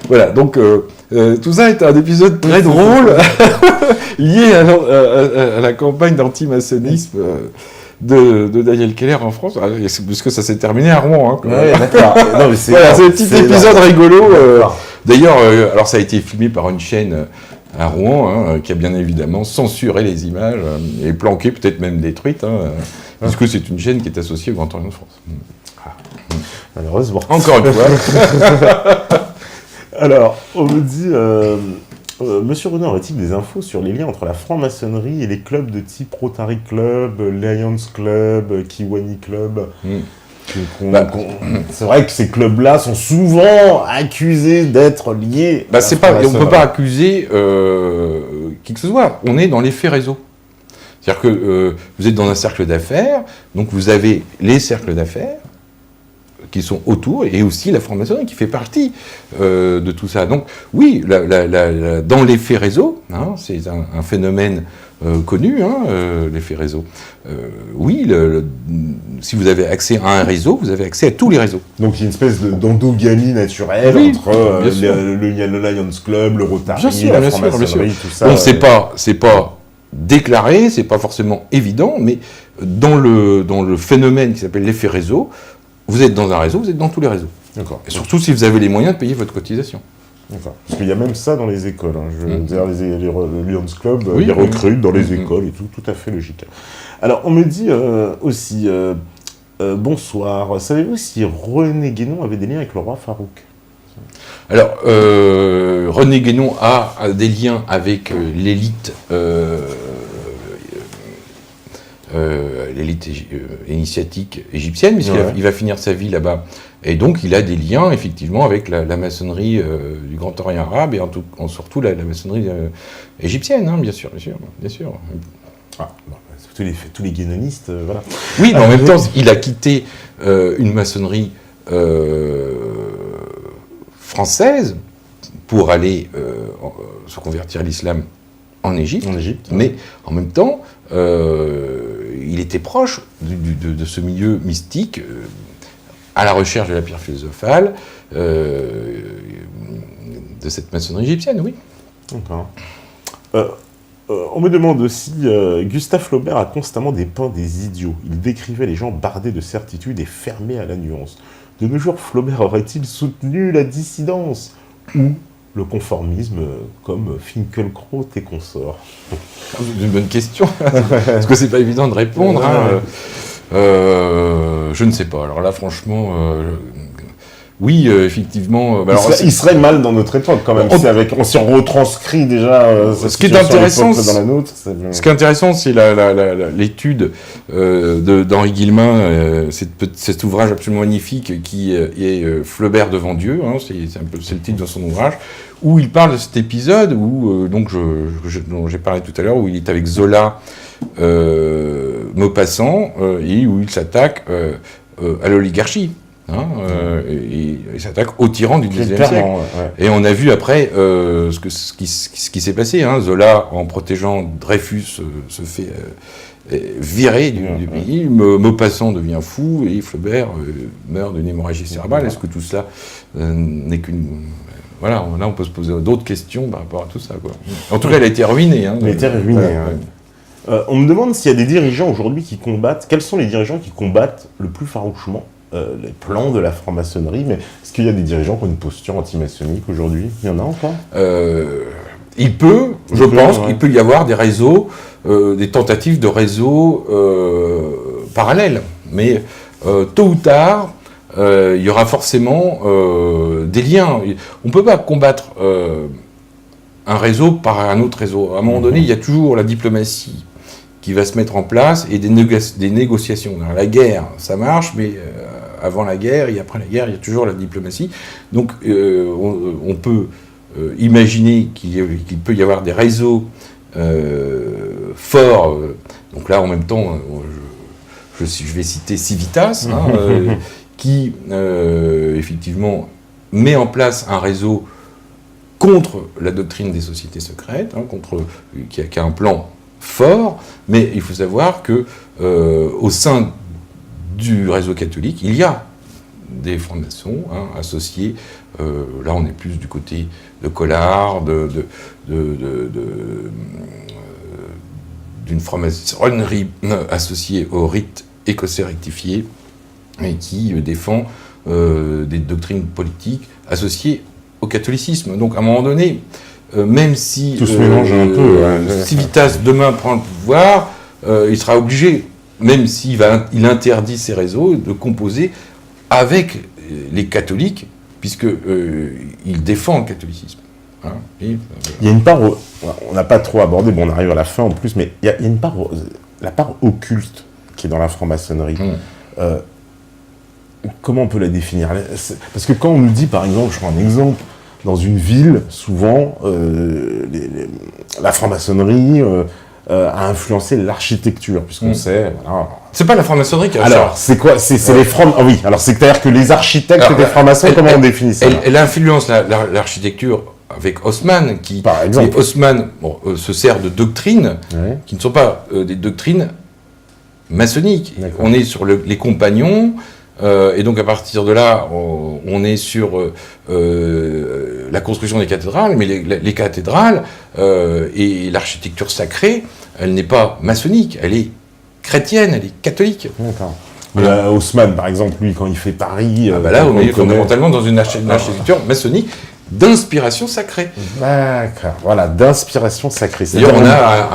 voilà, donc tout ça est un épisode très drôle lié à la campagne d'antimaçonnisme de Daniel Keller en France, puisque ça s'est terminé à Rouen. Hein, ouais, d'accord. Voilà, c'est un petit épisode rigolo. D'ailleurs, alors ça a été filmé par une chaîne à Rouen, hein, qui a bien évidemment censuré les images et planqué, peut-être même détruites, hein, puisque c'est une chaîne qui est associée au Grand Orient de France. Malheureusement. Encore une fois. Alors, on me dit, Monsieur René, aurait-il des infos sur les liens entre la franc-maçonnerie et les clubs de type Rotary Club, Lions Club, Kiwani Club C'est vrai que ces clubs-là sont souvent accusés d'être liés. On ne peut pas accuser qui que ce soit. On est dans l'effet réseau. C'est-à-dire que vous êtes dans un cercle d'affaires, donc vous avez les cercles d'affaires qui sont autour, et aussi la franc-maçonnerie qui fait partie de tout ça. Donc oui, dans l'effet réseau, hein, c'est un phénomène connu, hein, l'effet réseau. Oui, si vous avez accès à un réseau, vous avez accès à tous les réseaux. Donc il y a une espèce d'endogamie naturelle entre le Lions Club, le Rotary, la franc-maçonnerie, tout ça. Donc c'est pas déclaré, c'est pas forcément évident, mais dans le phénomène qui s'appelle l'effet réseau, vous êtes dans un réseau, vous êtes dans tous les réseaux. D'accord. Et surtout si vous avez les moyens de payer votre cotisation. D'accord. Parce qu'il y a même ça dans les écoles. Hein. Je veux dire, les Lions Club, ils recrutent dans les écoles et tout à fait logique. Alors, on me dit aussi, Bonsoir. Savez-vous si René Guénon avait des liens avec le roi Farouk? Alors, René Guénon a des liens avec l'élite initiatique égyptienne, puisqu'il va finir sa vie là-bas. Et donc, il a des liens, effectivement, avec la maçonnerie du Grand Orient arabe, et surtout la maçonnerie égyptienne, hein, bien sûr. Ah, bon, tous les guénonistes, voilà. Oui, mais en même temps, il a quitté une maçonnerie française pour aller se convertir à l'islam en Égypte. Mais en même temps, il était proche de ce milieu mystique, à la recherche de la pierre philosophale, de cette maçonnerie égyptienne, oui. D'accord. On me demande aussi, Gustave Flaubert a constamment dépeint des idiots. Il décrivait les gens bardés de certitude et fermés à la nuance. De nos jours, Flaubert aurait-il soutenu la dissidence ou le conformisme comme Finkielkraut et consorts? C'est une bonne question, parce que c'est pas évident de répondre. Je ne sais pas. Alors là, franchement, oui, effectivement. Il serait mal dans notre époque quand même. On s'y retranscrit déjà. Ce qui est intéressant, ce qui est intéressant, c'est l'étude d'Henri Guillemin, cet ouvrage absolument magnifique qui est Flaubert devant Dieu. Hein, c'est le titre de son ouvrage, où il parle de cet épisode où dont j'ai parlé tout à l'heure, où il est avec Zola, Maupassant, et où il s'attaque à l'oligarchie. Et s'attaque aux tyrans du XIXe siècle. Ouais. Et on a vu après ce qui s'est passé. Hein. Zola, en protégeant Dreyfus, se fait virer du pays. Maupassant devient fou et Flaubert meurt d'une hémorragie cérébrale. Est-ce que tout cela n'est qu'une... Voilà, là on peut se poser d'autres questions par rapport à tout ça, quoi. En tout cas, elle a été ruinée. Hein, elle a été ruinée. On me demande s'il y a des dirigeants aujourd'hui qui combattent. Quels sont les dirigeants qui combattent le plus farouchement les plans de la franc-maçonnerie, mais est-ce qu'il y a des dirigeants qui ont une posture anti-maçonnique aujourd'hui? Il y en a encore? Il peut y avoir des réseaux, des tentatives de réseaux parallèles, mais tôt ou tard, il y aura forcément des liens. On ne peut pas combattre un réseau par un autre réseau. À un moment donné, il y a toujours la diplomatie qui va se mettre en place et des négociations. Alors, la guerre, ça marche, mais avant la guerre et après la guerre, il y a toujours la diplomatie. Donc, on peut imaginer qu'il peut y avoir des réseaux forts. Donc là, en même temps, je vais citer Civitas, qui, effectivement, met en place un réseau contre la doctrine des sociétés secrètes, qui a un plan fort, mais il faut savoir que au sein du réseau catholique, il y a des francs-maçons associés. Là, on est plus du côté de Collard, d'une franc-maçonnerie associée au rite écossais rectifié et qui défend des doctrines politiques associées au catholicisme. Donc, à un moment donné, même si tout se mélange un peu, Civitas demain prend le pouvoir, il sera obligé, même s'il interdit ses réseaux, de composer avec les catholiques, puisqu'il défend le catholicisme. Hein, il y a une part, on n'a pas trop abordé, bon, on arrive à la fin en plus, mais il y a une part, la part occulte qui est dans la franc-maçonnerie. Comment on peut la définir? Parce que quand on nous dit, par exemple, je prends un exemple, dans une ville, souvent, la franc-maçonnerie a influencé l'architecture, puisqu'on sait... Voilà. C'est pas la franc-maçonnerie qui a... Alors, c'est quoi? C'est les francs... Ah oui, alors c'est-à-dire que les architectes étaient francs-maçons, comment on définit ça? Elle influence l'architecture avec Haussmann, qui... Par exemple. Haussmann se sert de doctrines qui ne sont pas des doctrines maçonniques. On est sur les compagnons... et donc à partir de là, on est sur la construction des cathédrales, mais les cathédrales et l'architecture sacrée, elle n'est pas maçonnique, elle est chrétienne, elle est catholique. D'accord. Haussmann, par exemple, lui, quand il fait Paris... là, on est fondamentalement dans une architecture maçonnique, d'inspiration sacrée. D'accord, voilà, d'inspiration sacrée. D'ailleurs, on a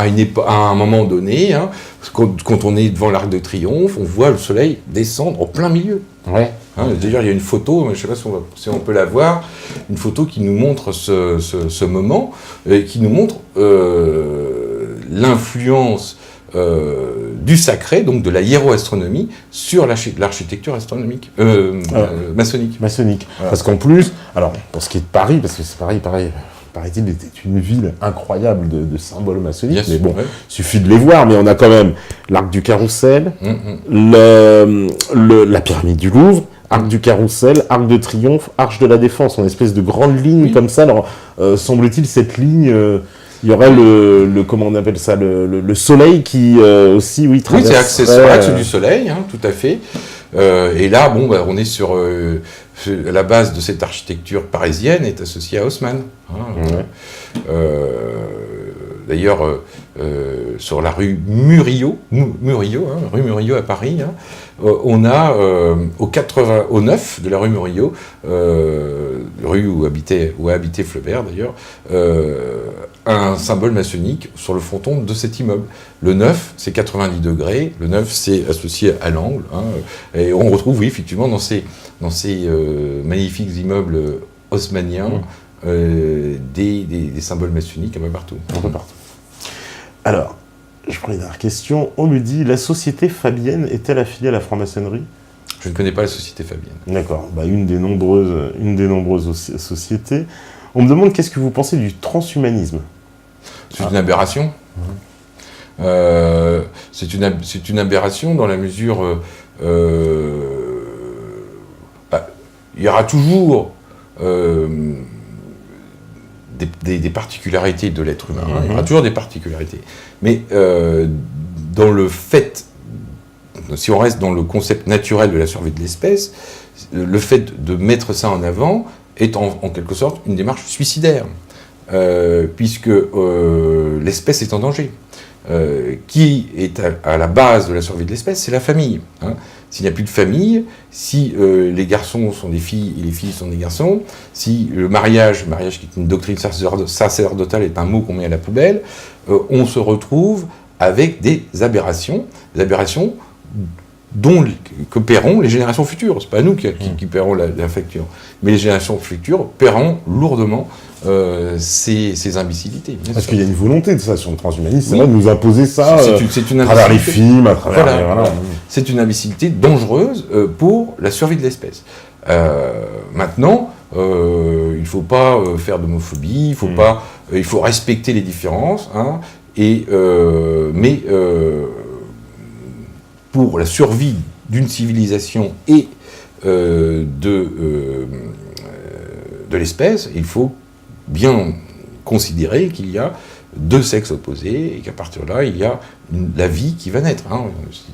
à un moment donné, hein, quand on est devant l'Arc de Triomphe, on voit le soleil descendre au plein milieu. Ouais. Hein, d'ailleurs, il y a une photo, je ne sais pas si on peut la voir, une photo qui nous montre ce moment, et qui nous montre l'influence du sacré, donc de la hiéroastronomie, sur l'architecture astronomique, maçonnique. Maçonnique. Voilà. Parce qu'en plus, alors, pour ce qui est de Paris, parce que c'est pareil, paraît-il, était une ville incroyable de symboles maçonniques, mais bon, suffit de les voir, mais on a quand même l'Arc du Carrousel, la pyramide du Louvre, Arc du Carrousel, Arc de Triomphe, Arche de la Défense, en espèce de grande ligne comme ça. Alors, semble-t-il, cette ligne... il y aurait comment on appelle ça, le soleil qui aussi, traverse. Oui, c'est accessoire du soleil, hein, tout à fait. Et là, on est sur la base de cette architecture parisienne est associée à Haussmann. Hein, d'ailleurs, sur la rue Murillo, rue Murillo à Paris, hein, on a au 9 de la rue Murillo, rue où a habité Flaubert d'ailleurs, un symbole maçonnique sur le fronton de cet immeuble. Le 9, c'est 90 degrés, le 9, c'est associé à l'angle, hein, et on retrouve, oui, effectivement, dans ces magnifiques immeubles haussmanniens, des symboles maçonniques un peu partout. Alors, je prends une dernière question. On me dit, la société Fabienne est-elle affiliée à la franc-maçonnerie ? Je ne connais pas la société Fabienne. D'accord, une des nombreuses sociétés. On me demande qu'est-ce que vous pensez du transhumanisme ? C'est une aberration. C'est une aberration dans la mesure... il y aura toujours des particularités de l'être humain. Il y aura toujours des particularités. Mais dans le fait, si on reste dans le concept naturel de la survie de l'espèce, le fait de mettre ça en avant est en quelque sorte une démarche suicidaire, puisque l'espèce est en danger. Qui est à la base de la survie de l'espèce, c'est la famille. Hein. S'il n'y a plus de famille, si les garçons sont des filles et les filles sont des garçons, si le mariage qui est une doctrine sacerdotale est un mot qu'on met à la poubelle, on se retrouve avec des aberrations que paieront les générations futures. C'est pas nous qui paierons la facture, mais les générations futures paieront lourdement ces imbécilités. Parce qu'il y a une volonté de ça sur le transhumanisme, c'est vrai de nous imposer ça c'est une à travers les films, à travers... Voilà. C'est une imbécilité dangereuse pour la survie de l'espèce. Maintenant, il ne faut pas faire d'homophobie, il faut respecter les différences, hein, mais pour la survie d'une civilisation et de l'espèce, il faut bien considérer qu'il y a deux sexes opposés et qu'à partir de là, il y a la vie qui va naître. Hein.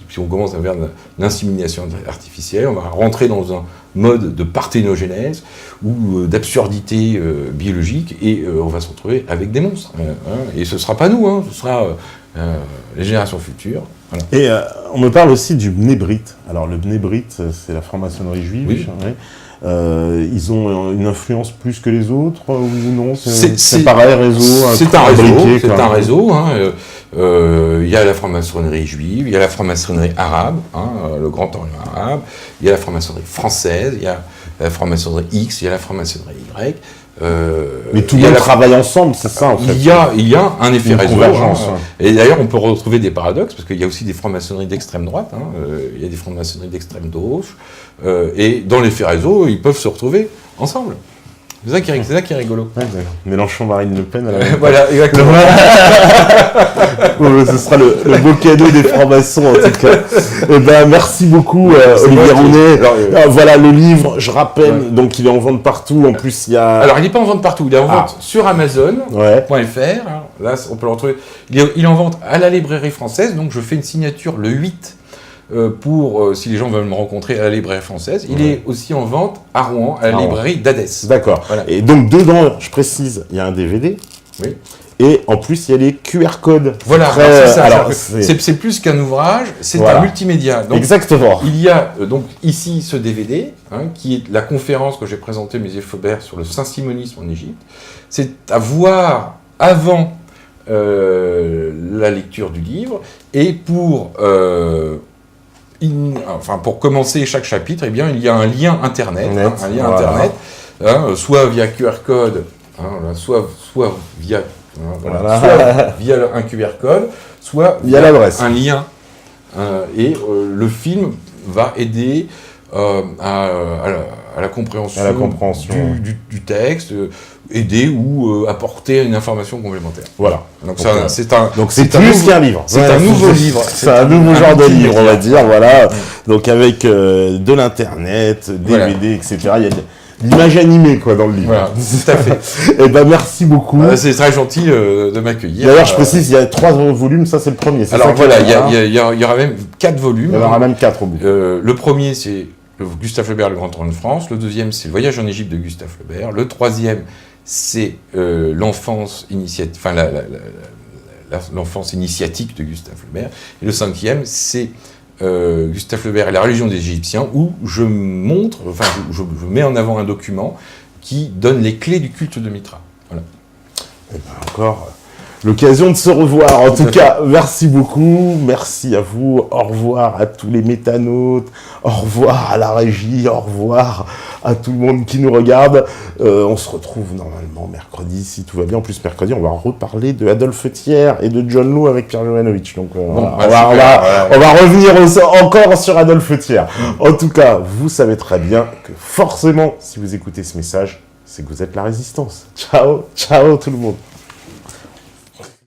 Si on commence à faire de l'insémination artificielle, on va rentrer dans un mode de parthénogénèse ou d'absurdité biologique et on va se retrouver avec des monstres. Et ce ne sera pas nous, hein, ce sera les générations futures. Voilà. Et on me parle aussi du Bnei Brit. Alors le Bnei Brit, c'est la franc-maçonnerie juive. Oui. Ils ont une influence plus que les autres ou non? C'est pareil, réseau. C'est un réseau. Hein. Il y a la franc-maçonnerie juive, il y a la franc-maçonnerie arabe, hein, le Grand Orient arabe, il y a la franc-maçonnerie française, il y a la franc-maçonnerie X, il y a la franc-maçonnerie Y. Mais tout le monde travaille ensemble, c'est ça en fait. Il y a un effet réseau. Convergence. Et d'ailleurs, on peut retrouver des paradoxes, parce qu'il y a aussi des francs-maçonneries d'extrême droite, hein, il y a des francs-maçonneries d'extrême gauche, et dans l'effet réseau, ils peuvent se retrouver ensemble. C'est ça qui est rigolo. Ouais, Mélenchon, Marine Le Pen à la voilà, exactement. Ce sera le beau cadeau des francs-maçons, en tout cas. Eh ben, merci beaucoup, Olivier Rounet. Voilà le livre, je rappelle, donc il est en vente partout. En plus, il y a... Alors, il n'est pas en vente partout, il est en vente sur Amazon.fr. Hein. Là, on peut le retrouver. Il est en vente à la librairie française, donc je fais une signature le 8 pour, si les gens veulent me rencontrer à la librairie française. Il est aussi en vente à Rouen, à la librairie d'Hadès. D'accord. Voilà. Et donc, dedans, je précise, il y a un DVD. Oui. Et en plus, il y a les QR codes. Voilà, Très- alors c'est ça. alors, C'est plus qu'un ouvrage, c'est Voilà. un multimédia. Donc, Exactement. il y a donc ici ce DVD, qui est la conférence que j'ai présentée au musée Flaubert sur le Saint-Simonisme en Égypte. C'est à voir avant la lecture du livre, et pour commencer chaque chapitre, eh bien, il y a un lien internet, soit via QR code, soit via un QR code, soit Via l'adresse. un lien. Et le film va aider à la compréhension, du texte, aider ou apporter une information complémentaire. Voilà. Donc c'est plus qu'un livre. C'est un nouveau livre. C'est un nouveau genre de livre, on va dire. Voilà. Ouais. Donc avec de l'internet, Voilà. DVD, etc. Il y a de l'image animée quoi dans le livre. Voilà, tout à fait. Et ben merci beaucoup. C'est très gentil de m'accueillir. D'ailleurs, je précise, il y a 3 volumes, ça c'est le premier. C'est Alors ça voilà, qu'il il y aura même 4 volumes. Il y en aura même 4 au bout. Le premier, c'est Gustave Flaubert, le Grand Tour de France. Le deuxième, c'est le Voyage en Égypte de Gustave Flaubert. Le troisième, c'est l'enfance l'enfance initiatique de Gustave Flaubert. Et le cinquième, c'est Gustave Flaubert et la religion des Égyptiens, où je montre, je mets en avant un document qui donne les clés du culte de Mitra. Voilà. Et ben encore l'occasion de se revoir. En tout cas, merci beaucoup. Merci à vous. Au revoir à tous les métanautes. Au revoir à la régie. Au revoir à tout le monde qui nous regarde. On se retrouve normalement mercredi, si tout va bien. En plus, mercredi, on va reparler de Adolphe Thiers et de John Law avec Pierre Jovanovic. Donc, on va revenir encore sur Adolphe Thiers. En tout cas, vous savez très bien que forcément, si vous écoutez ce message, c'est que vous êtes la résistance. Ciao, ciao tout le monde.